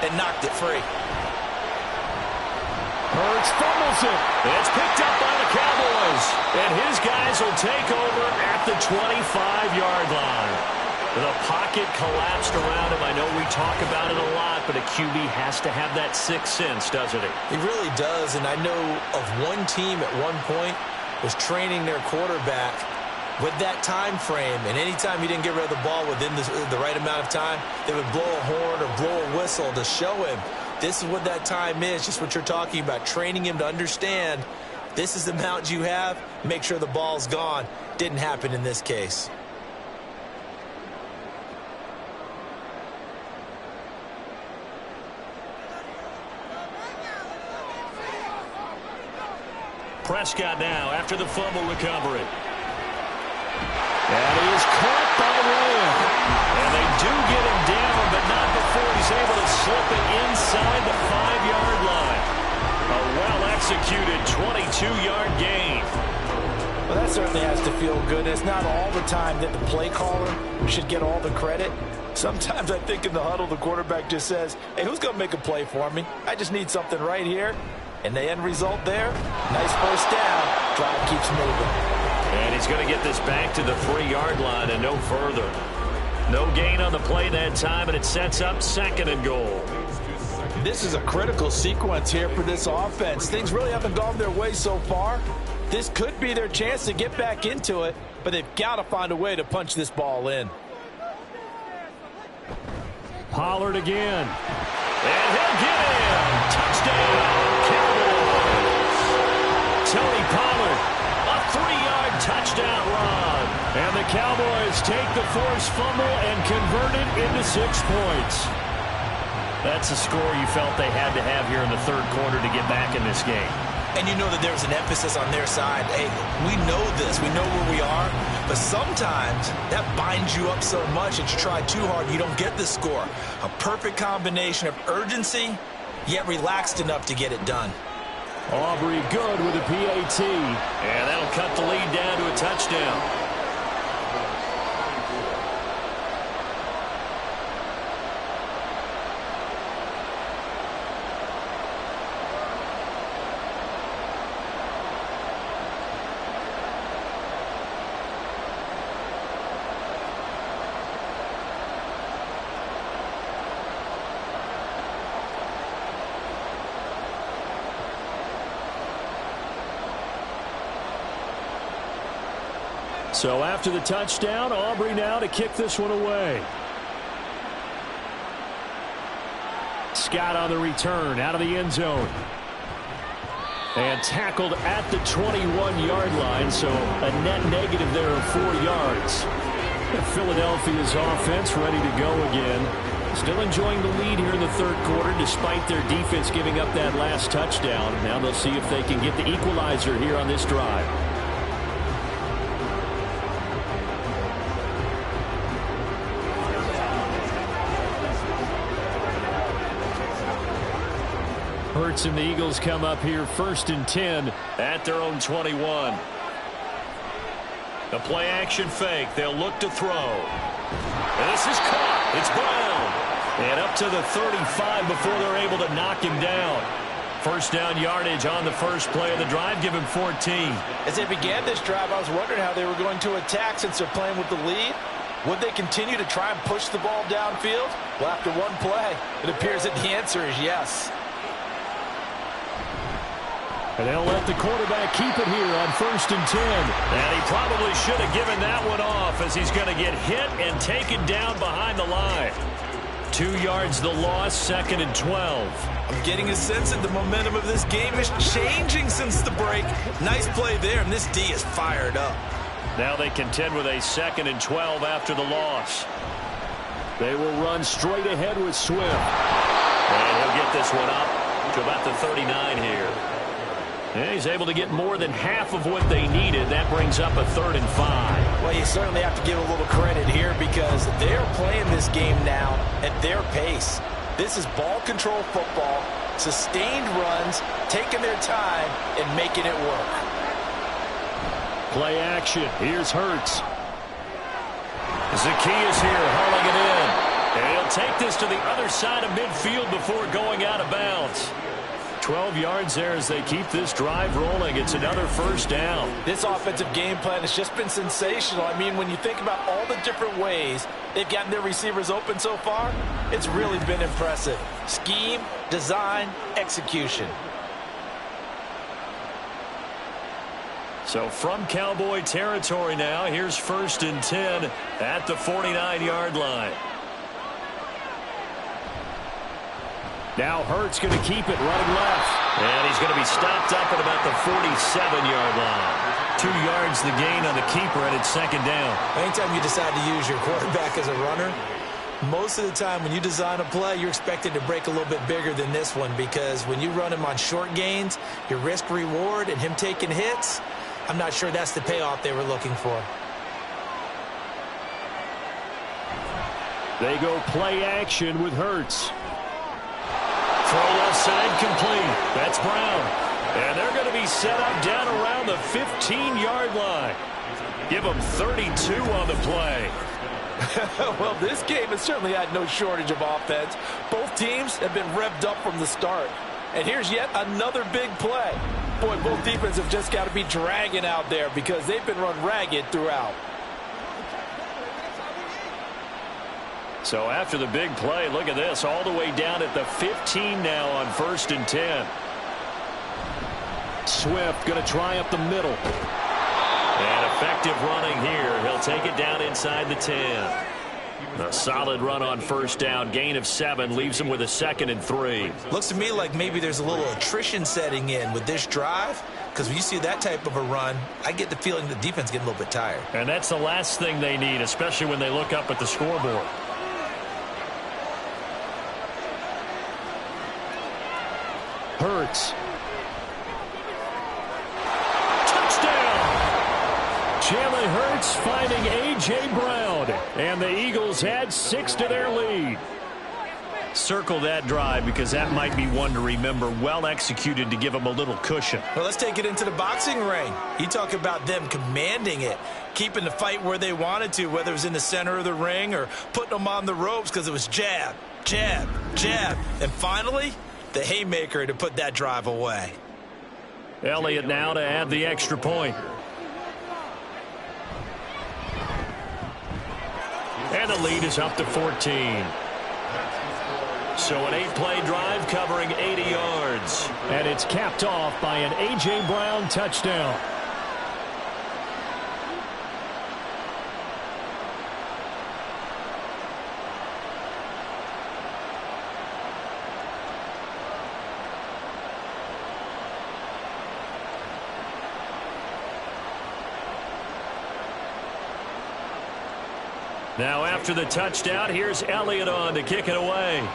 and knocked it free. Hurts fumbles it. It's picked up by the Cowboys. And his guys will take over at the 25-yard line. The pocket collapsed around him. I know we talk about it a lot, but a QB has to have that sixth sense, doesn't he? He really does, and I know of one team at one point was training their quarterback With that time frame, and anytime he didn't get rid of the ball within the right amount of time, they would blow a horn or blow a whistle to show him this is what that time is, just what you're talking about, training him to understand this is the amount you have, make sure the ball's gone. Didn't happen in this case. Prescott now after the fumble recovery. And he is caught by Lamb. And they do get him down, but not before he's able to slip it inside the 5-yard line. A well-executed 22-yard gain. Well, that certainly has to feel good. It's not all the time that the play caller should get all the credit. Sometimes I think in the huddle, the quarterback just says, hey, who's going to make a play for me? I just need something right here. And the end result there, nice first down. Drive keeps moving. And he's going to get this back to the 3-yard line and no further. No gain on the play that time, and it sets up 2nd and goal. This is a critical sequence here for this offense. Things really haven't gone their way so far. This could be their chance to get back into it, but they've got to find a way to punch this ball in. Pollard again. And he'll get in. Touchdown, Cowboys. Tony Pollard, a 3-yard touchdown run. And the Cowboys take the forced fumble and convert it into 6 points. That's a score you felt they had to have here in the 3rd quarter to get back in this game. And you know that there's an emphasis on their side. Hey, we know this. We know where we are. But sometimes that binds you up so much that you try too hard, you don't get the score. A perfect combination of urgency, yet relaxed enough to get it done. Aubrey good with a PAT. And that'll cut the lead down to a touchdown. So after the touchdown, Aubrey now to kick this one away. Scott on the return out of the end zone. And tackled at the 21-yard line, so a net negative there of 4 yards. Philadelphia's offense ready to go again. Still enjoying the lead here in the 3rd quarter despite their defense giving up that last touchdown. Now they'll see if they can get the equalizer here on this drive. Hurts and the Eagles come up here 1st and 10 at their own 21. The play action fake. They'll look to throw. And this is caught. It's Brown. And up to the 35 before they're able to knock him down. First down yardage on the first play of the drive. Give him 14. As they began this drive, I was wondering how they were going to attack since they're playing with the lead. Would they continue to try and push the ball downfield? Well, after one play, it appears that the answer is yes. And they'll let the quarterback keep it here on 1st and 10. And he probably should have given that one off as he's going to get hit and taken down behind the line. 2 yards the loss, 2nd and 12. I'm getting a sense that the momentum of this game is changing since the break. Nice play there, and this D is fired up. Now they contend with a 2nd and 12 after the loss. They will run straight ahead with Swift. And he'll get this one up to about the 39 here. And he's able to get more than half of what they needed. That brings up a 3rd and 5. Well, you certainly have to give a little credit here because they're playing this game now at their pace. This is ball control football, sustained runs, taking their time, and making it work. Play action. Here's Hurts. Zacchaeus here hauling it in. And he'll take this to the other side of midfield before going out of bounds. 12 yards there as they keep this drive rolling. It's another first down. This offensive game plan has just been sensational. I mean, when you think about all the different ways they've gotten their receivers open so far, it's really been impressive. Scheme, design, execution. So from Cowboy territory now, here's 1st and 10 at the 49-yard line. Now Hurts going to keep it running left. And he's going to be stopped up at about the 47-yard line. 2 yards the gain on the keeper, and it's 2nd down. Anytime you decide to use your quarterback as a runner, most of the time when you design a play, you're expected to break a little bit bigger than this one, because when you run him on short gains, your risk-reward and him taking hits, I'm not sure that's the payoff they were looking for. They go play action with Hurts. Throw left side complete. That's Brown. And they're going to be set up down around the 15-yard line. Give them 32 on the play. Well, this game has certainly had no shortage of offense. Both teams have been revved up from the start. And here's yet another big play. Boy, both defenses have just got to be dragging out there because they've been run ragged throughout. So after the big play, look at this, all the way down at the 15 now on 1st and 10. Swift going to try up the middle. And effective running here. He'll take it down inside the 10. A solid run on 1st down. Gain of 7 leaves him with a 2nd and 3. Looks to me like maybe there's a little attrition setting in with this drive, because when you see that type of a run, I get the feeling the defense getting a little bit tired. And that's the last thing they need, especially when they look up at the scoreboard. Hurts. Jalen Hurts finding A.J. Brown, and the Eagles add 6 to their lead. Circle that drive because that might be one to remember. Well executed to give them a little cushion. Well, let's take it into the boxing ring. You talk about them commanding it, keeping the fight where they wanted to, whether it was in the center of the ring or putting them on the ropes, because it was jab, jab, jab. And finally, the haymaker to put that drive away. Elliott now to add the extra point. And the lead is up to 14. So an 8-play drive covering 80 yards. And it's capped off by an A.J. Brown touchdown. Now after the touchdown, here's Elliott on to kick it away.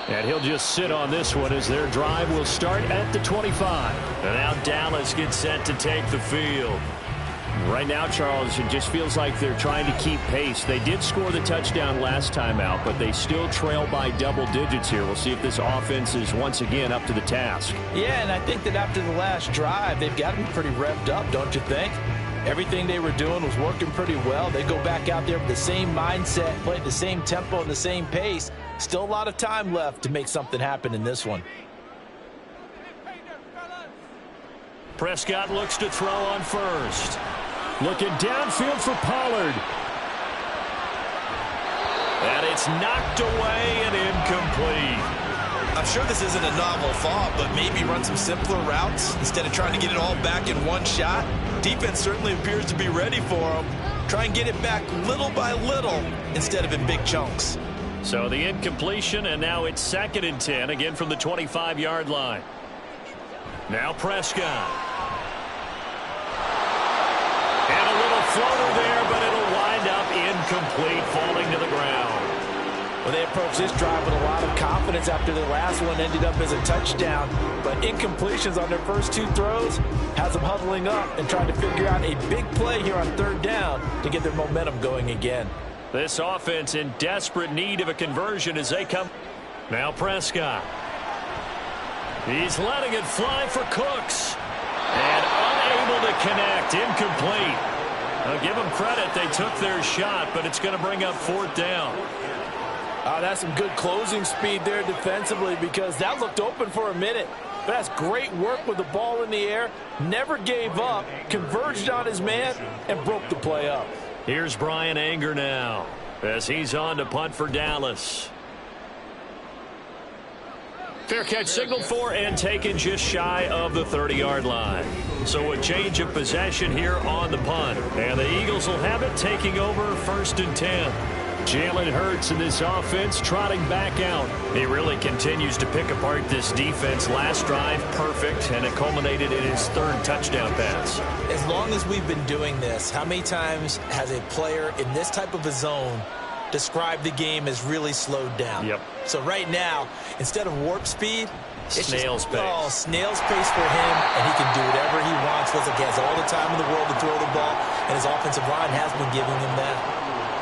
And he'll just sit on this one as their drive will start at the 25. And now Dallas gets set to take the field. Right now, Charles, it just feels like they're trying to keep pace. They did score the touchdown last time out, but they still trail by double digits here. We'll see if this offense is once again up to the task. Yeah, and I think that after the last drive, they've got to be pretty revved up, don't you think? Everything they were doing was working pretty well. They go back out there with the same mindset, play at the same tempo and the same pace. Still a lot of time left to make something happen in this one. Prescott looks to throw on first. Looking downfield for Pollard. And it's knocked away and incomplete. I'm sure this isn't a novel thought, but maybe run some simpler routes instead of trying to get it all back in one shot. Defense certainly appears to be ready for them. Try and get it back little by little instead of in big chunks. So the incompletion, and now it's 2nd and 10, again from the 25-yard line. Now Prescott. And a little floater there, but it'll wind up incomplete, falling to the ground. Well, they approached this drive with a lot of confidence after the last one ended up as a touchdown. But incompletions on their first 2 throws has them huddling up and trying to figure out a big play here on 3rd down to get their momentum going again. This offense in desperate need of a conversion as they come. Now Prescott. He's letting it fly for Cooks. And unable to connect. Incomplete. I'll give them credit. They took their shot, but it's going to bring up 4th down. That's some good closing speed there defensively, because that looked open for a minute. But that's great work with the ball in the air. Never gave up, converged on his man, and broke the play up. Here's Brian Anger now as he's on to punt for Dallas. Fair catch signaled for and taken just shy of the 30-yard line. So a change of possession here on the punt. And the Eagles will have it, taking over 1st and 10. Jalen Hurts in this offense trotting back out. He really continues to pick apart this defense. Last drive, perfect, and it culminated in his 3rd touchdown pass. As long as we've been doing this, how many times has a player in this type of a zone described the game as really slowed down? Yep. So right now, instead of warp speed, it's snail's pace. Oh, snail's pace for him, and he can do whatever he wants. Feels like he has all the time in the world to throw the ball, and his offensive line has been giving him that.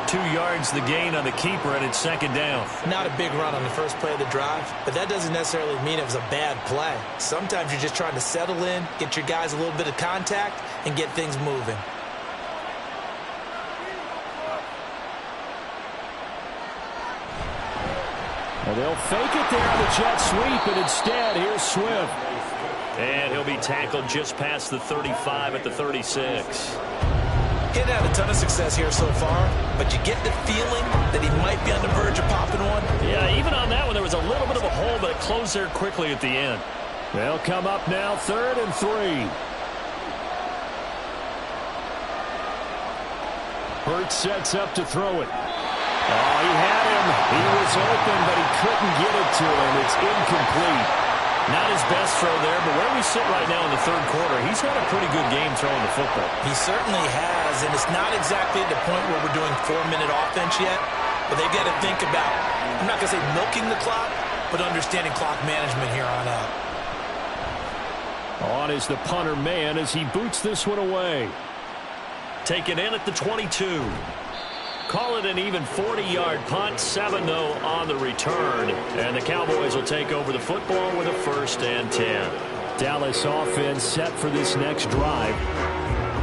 2 yards the gain on the keeper, and it's 2nd down. Not a big run on the first play of the drive, but that doesn't necessarily mean it was a bad play. Sometimes you're just trying to settle in, get your guys a little bit of contact, and get things moving. Well, they'll fake it there on the jet sweep, and instead, here's Swift. And he'll be tackled just past the 35 at the 36. He hadn't had a ton of success here so far, but you get the feeling that he might be on the verge of popping one. Yeah, even on that one, there was a little bit of a hole, but it closed there quickly at the end. They'll come up now, 3rd and 3. Hurts sets up to throw it. Oh, he had him. He was open, but he couldn't get it to him. It's incomplete. Not his best throw there, but where we sit right now in the 3rd quarter, he's had a pretty good game throwing the football. He certainly has, and it's not exactly at the point where we're doing 4-minute offense yet, but they've got to think about, I'm not going to say milking the clock, but understanding clock management here on out. On is the punter man as he boots this one away. Taken in at the 22. Call it an even 40-yard punt, 7-0 on the return. And the Cowboys will take over the football with a 1st and 10. Dallas offense set for this next drive.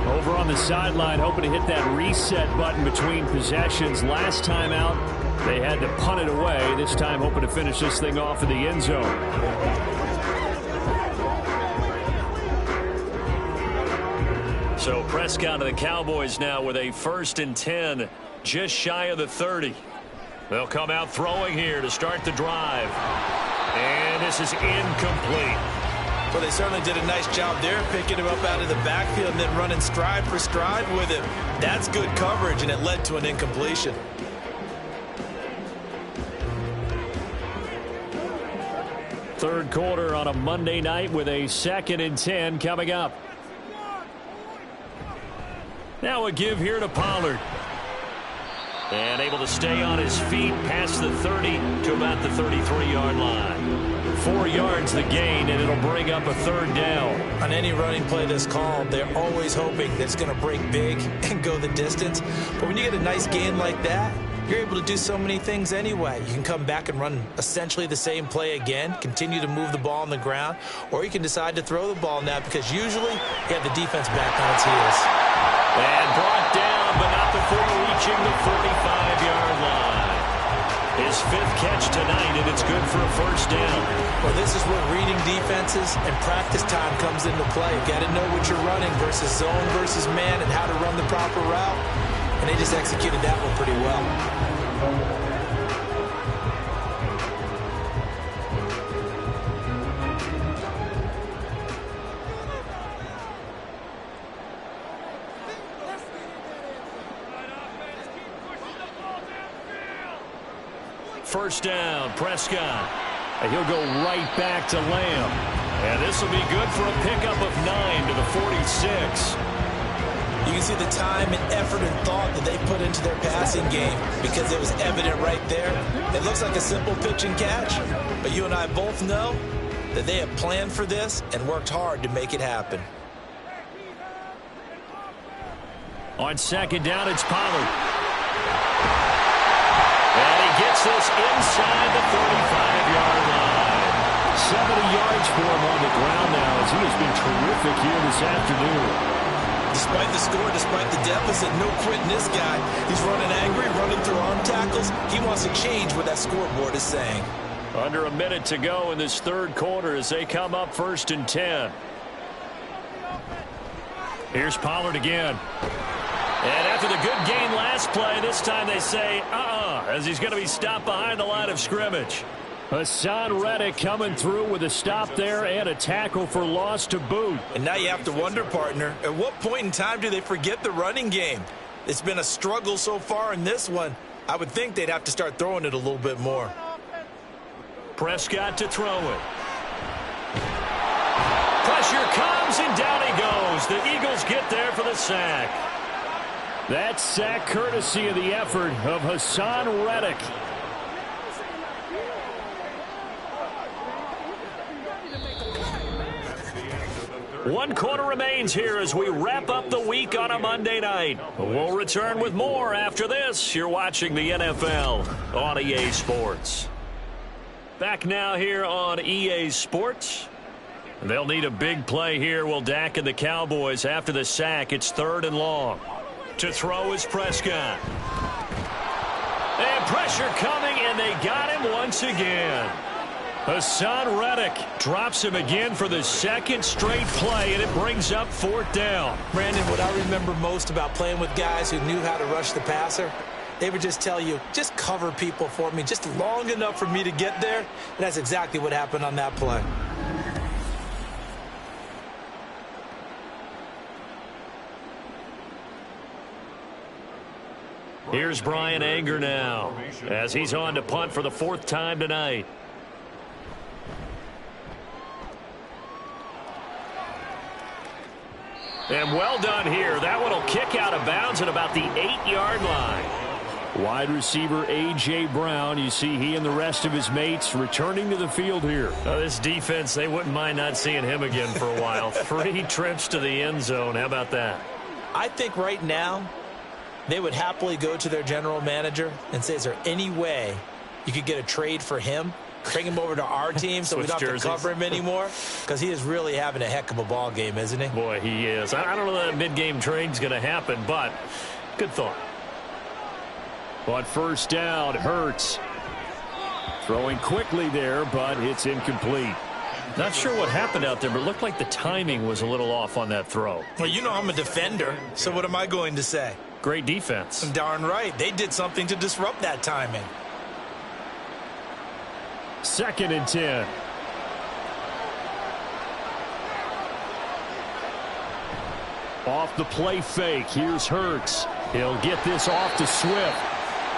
Over on the sideline, hoping to hit that reset button between possessions. Last time out, they had to punt it away. This time, hoping to finish this thing off in the end zone. So Prescott and the Cowboys now with a 1st and 10. Just shy of the 30. They'll come out throwing here to start the drive. And this is incomplete. Well, they certainly did a nice job there, picking him up out of the backfield and then running stride for stride with him. That's good coverage, and it led to an incompletion. Third quarter on a Monday night with a 2nd and 10 coming up. Now a give here to Pollard. And able to stay on his feet past the 30 to about the 33-yard line. 4 yards the gain, and it'll bring up a 3rd down. On any running play that's called, they're always hoping that it's going to break big and go the distance. But when you get a nice gain like that, you're able to do so many things anyway. You can come back and run essentially the same play again, continue to move the ball on the ground, or you can decide to throw the ball now because usually you have the defense back on its heels. And brought down, but not before reaching the 45-yard line. His 5th catch tonight, and it's good for a 1st down. Well, this is where reading defenses and practice time comes into play. You've got to know what you're running versus zone versus man and how to run the proper route. And they just executed that one pretty well. First down, Prescott. And he'll go right back to Lamb. And this will be good for a pickup of 9 to the 46. You can see the time and effort and thought that they put into their passing game because it was evident right there. It looks like a simple pitch and catch, but you and I both know that they have planned for this and worked hard to make it happen. On 2nd down, it's Pollard. And he gets this inside the 45-yard line. 70 yards for him on the ground now as he has been terrific here this afternoon. Despite the score, despite the deficit, no quitting this guy. He's running angry, running through arm tackles. He wants to change what that scoreboard is saying. Under a minute to go in this 3rd quarter as they come up 1st and 10. Here's Pollard again. And after the good gain last play, this time they say, as he's going to be stopped behind the line of scrimmage. Hassan Reddick coming through with a stop there and a tackle for loss to boot. And now you have to wonder, partner, at what point in time do they forget the running game? It's been a struggle so far in this one. I would think they'd have to start throwing it a little bit more. Prescott to throw it. Pressure comes, and down he goes. The Eagles get there for the sack. That sack courtesy of the effort of Hassan Reddick. One quarter remains here as we wrap up the week on a Monday night. We'll return with more after this. You're watching the NFL on EA Sports. Back now here on EA Sports. They'll need a big play here. Will Dak and the Cowboys after the sack. It's 3rd and long. To throw is Prescott. And pressure coming, and they got him once again. Hassan Reddick drops him again for the 2nd straight play, and it brings up 4th down. Brandon, what I remember most about playing with guys who knew how to rush the passer, they would just tell you, just cover people for me, just long enough for me to get there. And that's exactly what happened on that play. Here's Brian Anger now as he's on to punt for the 4th time tonight. And well done here. That one will kick out of bounds at about the 8-yard line. Wide receiver A.J. Brown, you see he and the rest of his mates returning to the field here. This defense, they wouldn't mind not seeing him again for a while. 3 trips to the end zone. How about that? I think right now they would happily go to their general manager and say, is there any way you could get a trade for him? Bring him over to our team so we don't have to cover him anymore, because he is really having a heck of a ball game, isn't he? Boy, he is. I don't know that mid-game trade's going to happen, but good thought. On 1st down, Hurts. Throwing quickly there, but it's incomplete. Not sure what happened out there, but it looked like the timing was a little off on that throw. Well, you know I'm a defender, so what am I going to say? Great defense. Darn right. They did something to disrupt that timing. 2nd and 10. Off the play fake. Here's Hurts. He'll get this off to Swift.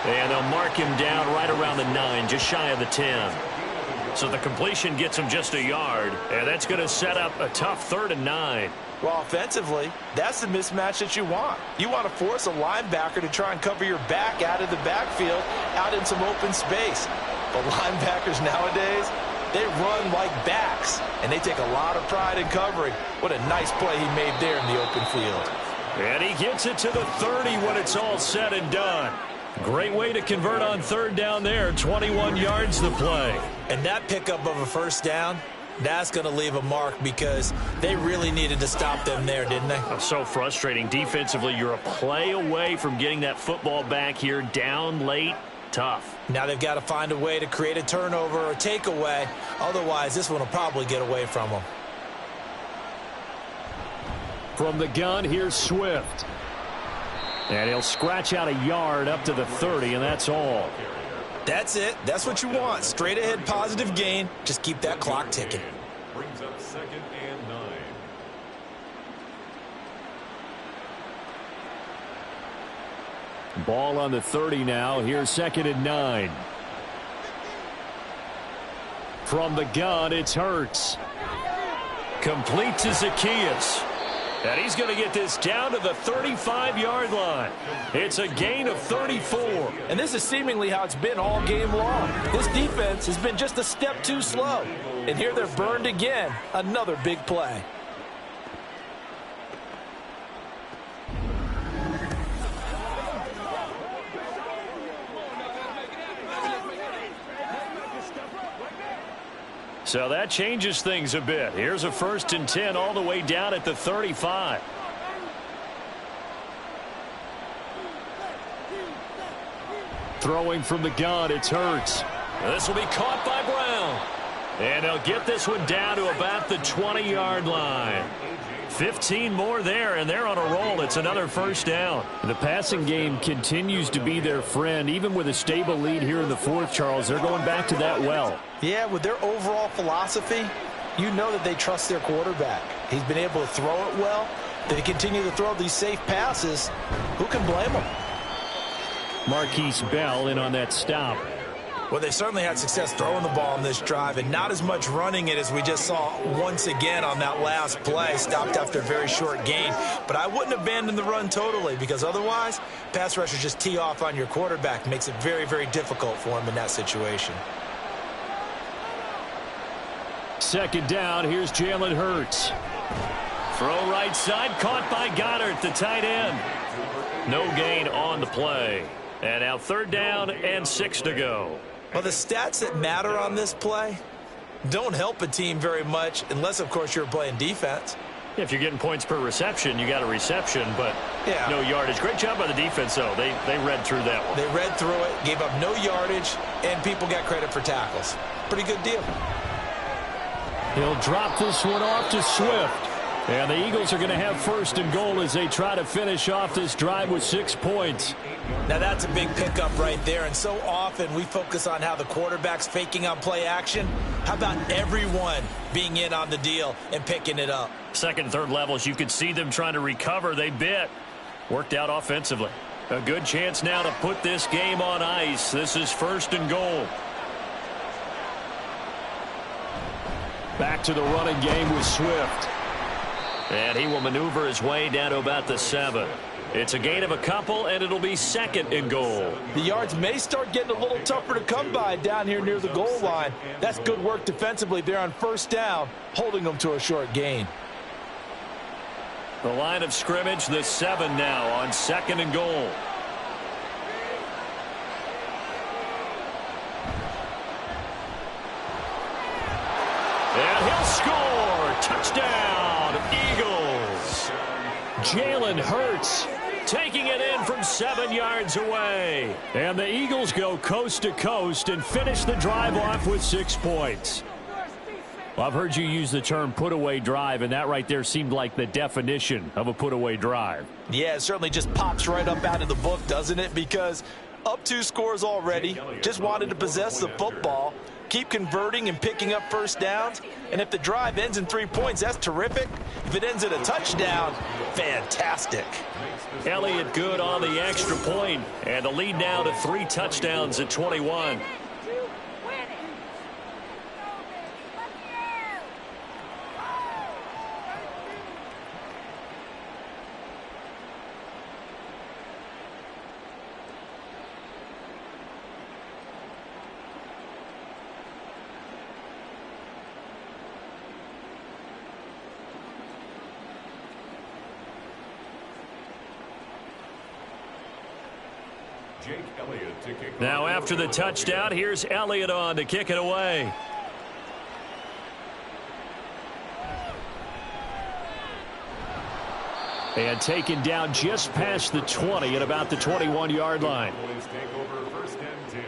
And they'll mark him down right around the 9, just shy of the 10. So the completion gets him just a yard, and that's going to set up a tough 3rd and 9. Well, offensively, that's the mismatch that you want. You want to force a linebacker to try and cover your back out of the backfield, out in some open space. But linebackers nowadays, they run like backs, and they take a lot of pride in covering. What a nice play he made there in the open field. And he gets it to the 30 when it's all said and done. Great way to convert on 3rd down there. 21 yards the play. And that pickup of a 1st down, that's going to leave a mark, because they really needed to stop them there, didn't they? So frustrating. Defensively, you're a play away from getting that football back here, down late. Tough. Now they've got to find a way to create a turnover or takeaway. Otherwise, this one will probably get away from them. From the gun, here's Swift. And he'll scratch out a yard up to the 30, and that's all. That's it. That's what you want. Straight ahead positive gain. Just keep that clock ticking. Brings up 2nd and 9. Ball on the 30 now. Here's 2nd and 9. From the gun, it's Hurts. Complete to Zacchaeus. And he's going to get this down to the 35-yard line. It's a gain of 34. And this is seemingly how it's been all game long. This defense has been just a step too slow. And here they're burned again. Another big play. So that changes things a bit. Here's a 1st and 10 all the way down at the 35. Throwing from the gun, it's Hurts. This will be caught by Brown. And they'll get this one down to about the 20-yard line. 15 more there, and they're on a roll. It's another first down. The passing game continues to be their friend. Even with a stable lead here in the fourth, Charles, they're going back to that well. Yeah, with their overall philosophy, you know that they trust their quarterback. He's been able to throw it well. They continue to throw these safe passes. Who can blame them? Marquise Bell in on that stop. Well, they certainly had success throwing the ball on this drive, and not as much running it as we just saw once again on that last play. Stopped after a very short gain. But I wouldn't abandon the run totally, because otherwise, pass rushers just tee off on your quarterback. Makes it very, very difficult for him in that situation. Second down, here's Jalen Hurts. Throw right side, caught by Goddard, the tight end. No gain on the play. And now third down and 6 to go. Well, the stats that matter on this play don't help a team very much unless, of course, you're playing defense. If you're getting points per reception, you got a reception, but yeah, no yardage. Great job by the defense, though. They read through that one. They read through it, gave up no yardage, and people got credit for tackles. Pretty good deal. He'll drop this one off to Swift. And the Eagles are going to have first and goal as they try to finish off this drive with 6 points. Now that's a big pickup right there, and so often we focus on how the quarterback's faking on play action. How about everyone being in on the deal and picking it up? Second and third levels, you could see them trying to recover. They bit. Worked out offensively. A good chance now to put this game on ice. This is first and goal. Back to the running game with Swift. And he will maneuver his way down to about the 7. It's a gain of a couple, and it'll be second and goal. The yards may start getting a little tougher to come by down here near the goal line. That's good work defensively there on first down, holding them to a short gain. The line of scrimmage, the 7 now on second and goal. And he'll score. Touchdown, Eagles. Jalen Hurts taking it in from 7 yards away. And the Eagles go coast to coast and finish the drive off with 6 points. Well, I've heard you use the term put-away drive, and that right there seemed like the definition of a put-away drive. Yeah, it certainly just pops right up out of the book, doesn't it? Because up 2 scores already, just wanted to possess the football, keep converting and picking up first downs. And if the drive ends in 3 points, that's terrific. If it ends in a touchdown, fantastic. Elliott good on the extra point, and the lead now to 3 touchdowns at 21. Now after the touchdown, here's Elliott on to kick it away. And taken down just past the 20 at about the 21-yard line. Cowboys take over first and 10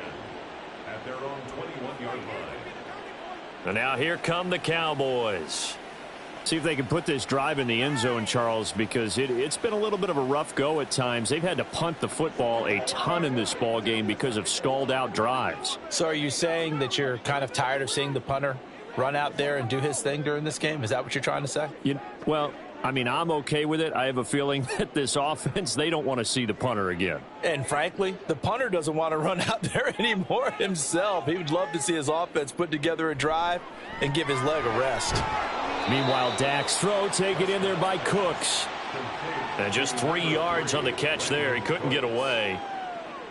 at their own 21-yard line. And now here come the Cowboys. See if they can put this drive in the end zone, Charles, because it's been a little bit of a rough go at times. They've had to punt the football a ton in this ball game because of stalled-out drives. So are you saying that you're kind of tired of seeing the punter run out there and do his thing during this game? Is that what you're trying to say? Well, I mean, I'm okay with it. I have a feeling that this offense, they don't want to see the punter again. And frankly, the punter doesn't want to run out there anymore himself. He would love to see his offense put together a drive and give his leg a rest. Meanwhile, Dak's throw taken in there by Cooks. And just 3 yards on the catch there. He couldn't get away.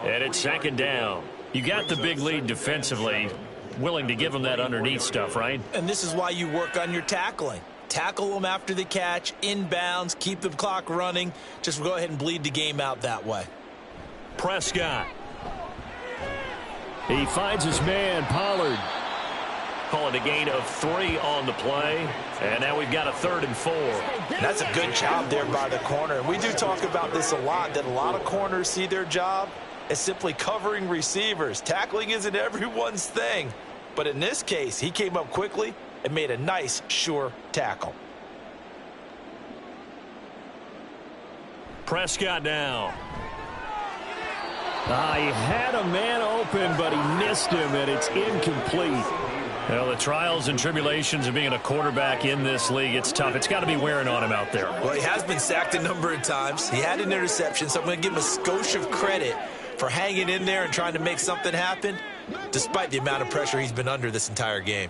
And it's second down. You got the big lead defensively. Willing to give him that underneath stuff, right? And this is why you work on your tackling. Tackle them after the catch, inbounds, keep the clock running. Just go ahead and bleed the game out that way. Prescott. He finds his man, Pollard. Call it a gain of 3 on the play. And now we've got a 3rd and 4. That's a good job there by the corner. And we do talk about this a lot, that a lot of corners see their job as simply covering receivers. Tackling isn't everyone's thing. But in this case, he came up quickly and made a nice, sure tackle. Prescott now. He had a man open, but he missed him, and it's incomplete. Well, the trials and tribulations of being a quarterback in this league, it's tough. It's got to be wearing on him out there. Well, he has been sacked a number of times. He had an interception, so I'm going to give him a skosh of credit for hanging in there and trying to make something happen, despite the amount of pressure he's been under this entire game.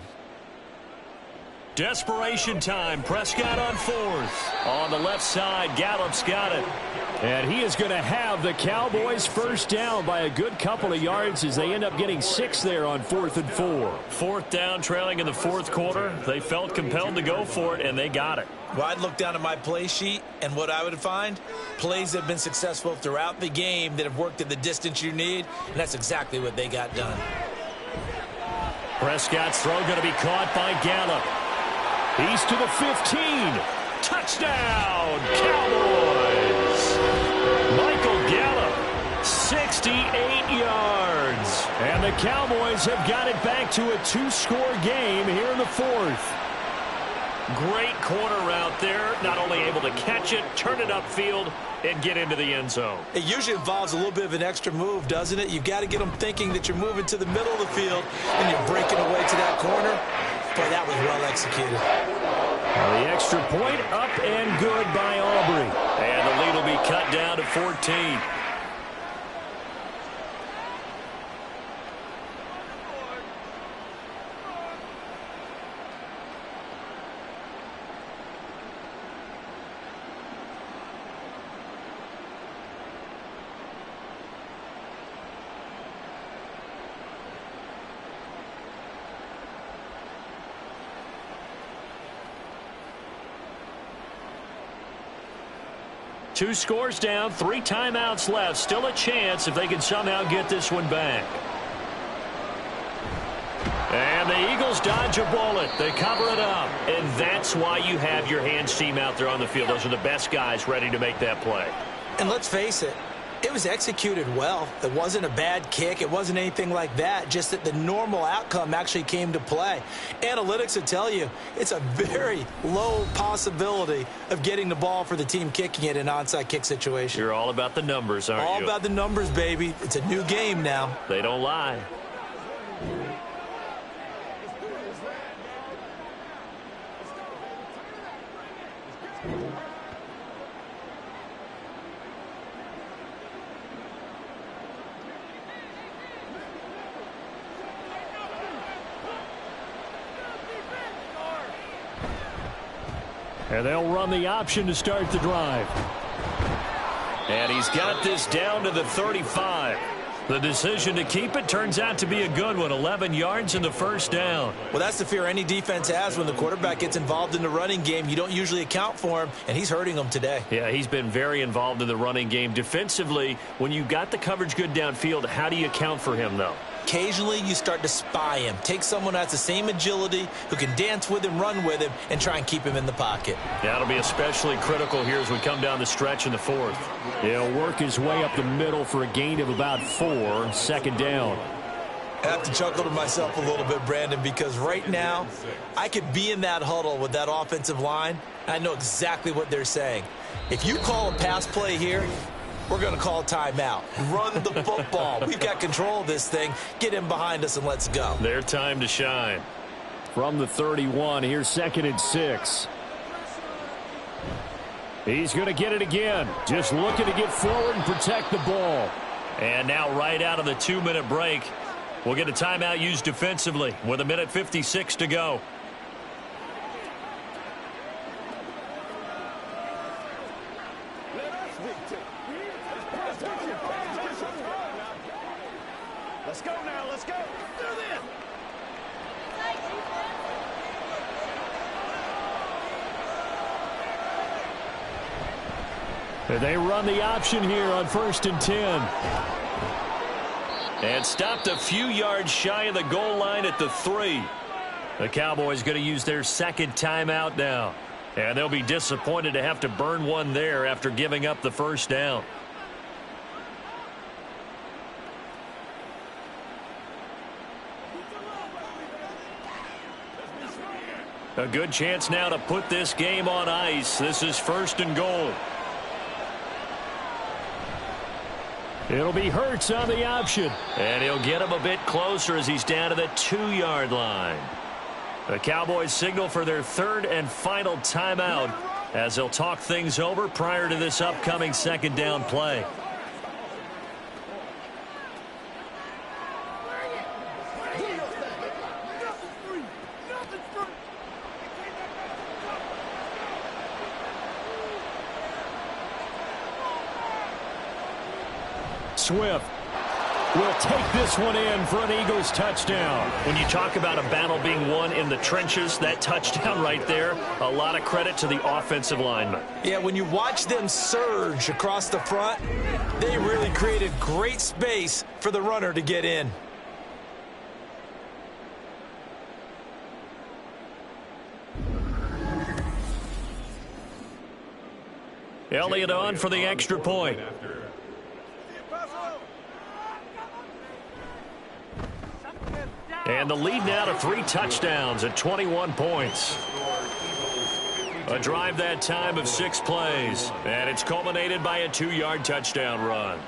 Desperation time. Prescott on fourth. On the left side, Gallup's got it. And he is going to have the Cowboys first down by a good couple of yards as they end up getting 6 there on 4th and 4. Fourth down, trailing in the fourth quarter. They felt compelled to go for it, and they got it. Well, I'd look down at my play sheet, and what I would find, plays that have been successful throughout the game that have worked at the distance you need, and that's exactly what they got done. Prescott's throw going to be caught by Gallup. He's to the 15. Touchdown, Cowboys! Michael Gallup, 68 yards. And the Cowboys have got it back to a 2-score game here in the fourth. Great corner route there. Not only able to catch it, turn it upfield, and get into the end zone. It usually involves a little bit of an extra move, doesn't it? You've got to get them thinking that you're moving to the middle of the field and you're breaking away to that corner. Boy, that was well executed. The extra point up and good by Aubrey. And the lead will be cut down to 14. Two scores down, 3 timeouts left. Still a chance if they can somehow get this one back. And the Eagles dodge a bullet. They cover it up. And that's why you have your hands team out there on the field. Those are the best guys ready to make that play. And let's face it, it was executed well. It wasn't a bad kick. It wasn't anything like that. Just that the normal outcome actually came to play. Analytics will tell you it's a very low possibility of getting the ball for the team kicking it in an onside kick situation. You're all about the numbers, aren't you? All about the numbers, baby. It's a new game now. They don't lie. And they'll run the option to start the drive. And he's got this down to the 35. The decision to keep it turns out to be a good one. 11 yards in the first down. Well, that's the fear any defense has when the quarterback gets involved in the running game. You don't usually account for him, and he's hurting them today. Yeah, he's been very involved in the running game. Defensively, when you got the coverage good downfield, how do you account for him, though? Occasionally, you start to spy him. Take someone that's the same agility, who can dance with him, run with him, and try and keep him in the pocket. That'll be especially critical here as we come down the stretch in the fourth. He'll work his way up the middle for a gain of about 4. Second down. I have to chuckle to myself a little bit, Brandon, because right now, I could be in that huddle with that offensive line, and I know exactly what they're saying. If you call a pass play here, we're going to call timeout. Run the football. We've got control of this thing. Get in behind us and let's go. Their time to shine. From the 31, here's 2nd and 6. He's going to get it again. Just looking to get forward and protect the ball. And now right out of the 2-minute break, we'll get a timeout used defensively with 1:56 to go. Let's go now, let's go. Do this. They run the option here on 1st and 10. And stopped a few yards shy of the goal line at the 3. The Cowboys going to use their second timeout now. And they'll be disappointed to have to burn one there after giving up the first down. A good chance now to put this game on ice. This is 1st and goal. It'll be Hurts on the option. And he'll get him a bit closer as he's down to the 2-yard line. The Cowboys signal for their third and final timeout as they'll talk things over prior to this upcoming second down play. Swift will take this one in for an Eagles touchdown. When you talk about a battle being won in the trenches, that touchdown right there, a lot of credit to the offensive linemen. Yeah, when you watch them surge across the front, they really created great space for the runner to get in. Elliott on for the extra point. And the lead now to 3 touchdowns at 21 points. A drive that time of 6 plays. And it's culminated by a 2-yard touchdown run.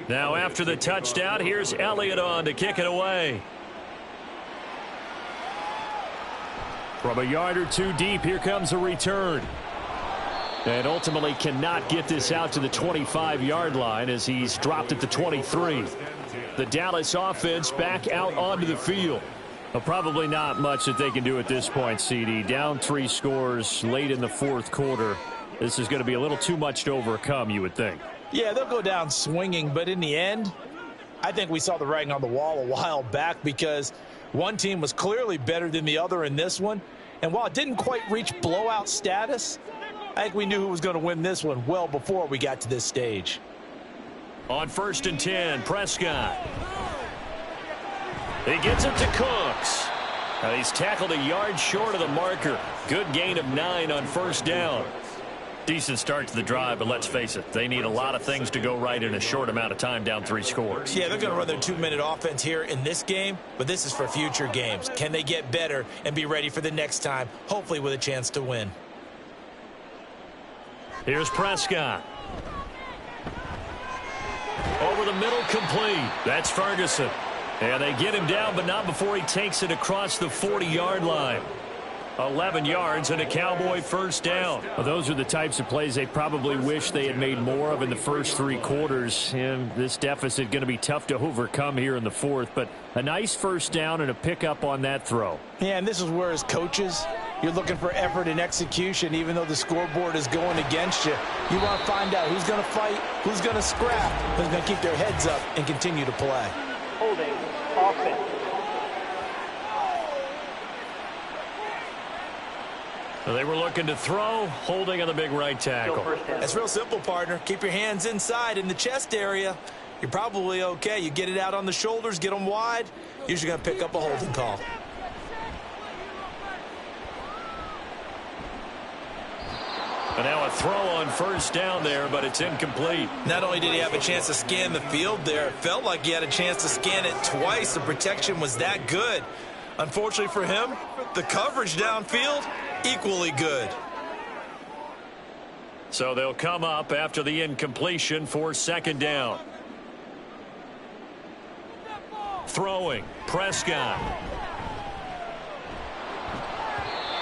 Now after the touchdown, here's Elliott on to kick it away. From a yard or 2 deep, here comes a return. And ultimately cannot get this out to the 25-yard line as he's dropped at the 23. The Dallas offense back out onto the field. Well, probably not much that they can do at this point, CD. Down 3 scores late in the 4th quarter. This is going to be a little too much to overcome, you would think. Yeah, they'll go down swinging, but in the end, I think we saw the writing on the wall a while back because one team was clearly better than the other in this one. And while it didn't quite reach blowout status, I think we knew who was going to win this one well before we got to this stage. On 1st and 10, Prescott. He gets it to Cooks. He's tackled a yard short of the marker. Good gain of 9 on 1st down. Decent start to the drive, but let's face it, they need a lot of things to go right in a short amount of time, down 3 scores. Yeah, they're going to run their 2-minute offense here in this game, but this is for future games. Can they get better and be ready for the next time, hopefully with a chance to win? Here's Prescott. Over the middle, complete. That's Ferguson. And they get him down, but not before he takes it across the 40-yard line. 11 yards and a Cowboy 1st down. Well, those are the types of plays they probably wish they had made more of in the first 3 quarters. And this deficit going to be tough to overcome here in the 4th. But a nice 1st down and a pickup on that throw. Yeah, and this is where as coaches, you're looking for effort and execution even though the scoreboard is going against you. You want to find out who's going to fight, who's going to scrap, who's going to keep their heads up and continue to play. Holding offense. They were looking to throw, holding on the big right tackle. That's real simple, partner. Keep your hands inside in the chest area. You're probably okay. You get it out on the shoulders, get them wide. Usually going to pick up a holding call. And now a throw on 1st down there, but it's incomplete. Not only did he have a chance to scan the field there, it felt like he had a chance to scan it twice. The protection was that good. Unfortunately for him, the coverage downfield, equally good. So they'll come up after the incompletion for 2nd down. Throwing, Prescott.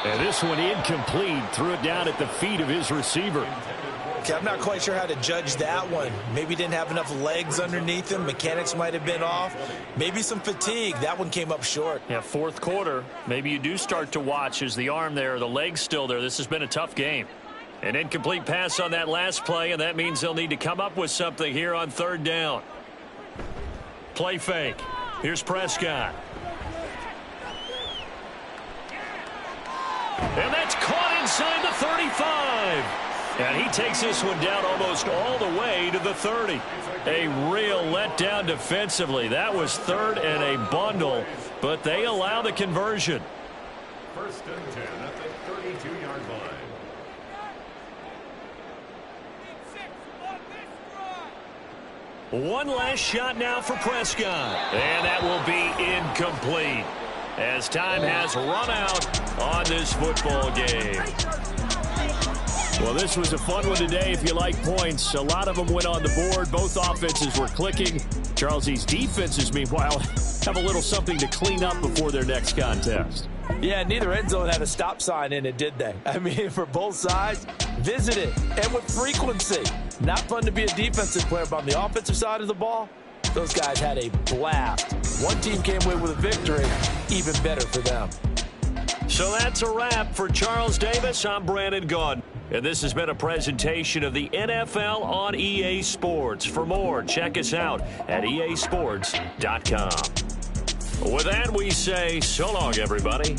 And this one incomplete. Threw it down at the feet of his receiver. Okay, I'm not quite sure how to judge that one. Maybe didn't have enough legs underneath him. Mechanics might have been off. Maybe some fatigue. That one came up short. Yeah, 4th quarter. Maybe you do start to watch. Is the arm there, the leg's still there? This has been a tough game. An incomplete pass on that last play, and that means they'll need to come up with something here on 3rd down. Play fake. Here's Prescott. And that's caught inside the 35. And he takes this one down almost all the way to the 30. A real letdown defensively. That was 3rd and a bundle, but they allow the conversion. 1st and 10 at the 32-yard line. One last shot now for Prescott. And that will be incomplete as time has run out on this football game. Well, this was a fun one today if you like points. A lot of them went on the board. Both offenses were clicking. Charles, these defenses, meanwhile, have a little something to clean up before their next contest. Yeah, neither end zone had a stop sign in it, did they? I mean, for both sides, visit it, and with frequency. Not fun to be a defensive player, but on the offensive side of the ball, those guys had a blast. One team came away with a victory, even better for them. So that's a wrap for Charles Davis. I'm Brandon Gaudin. And this has been a presentation of the NFL on EA Sports. For more, check us out at easports.com. With that, we say so long, everybody.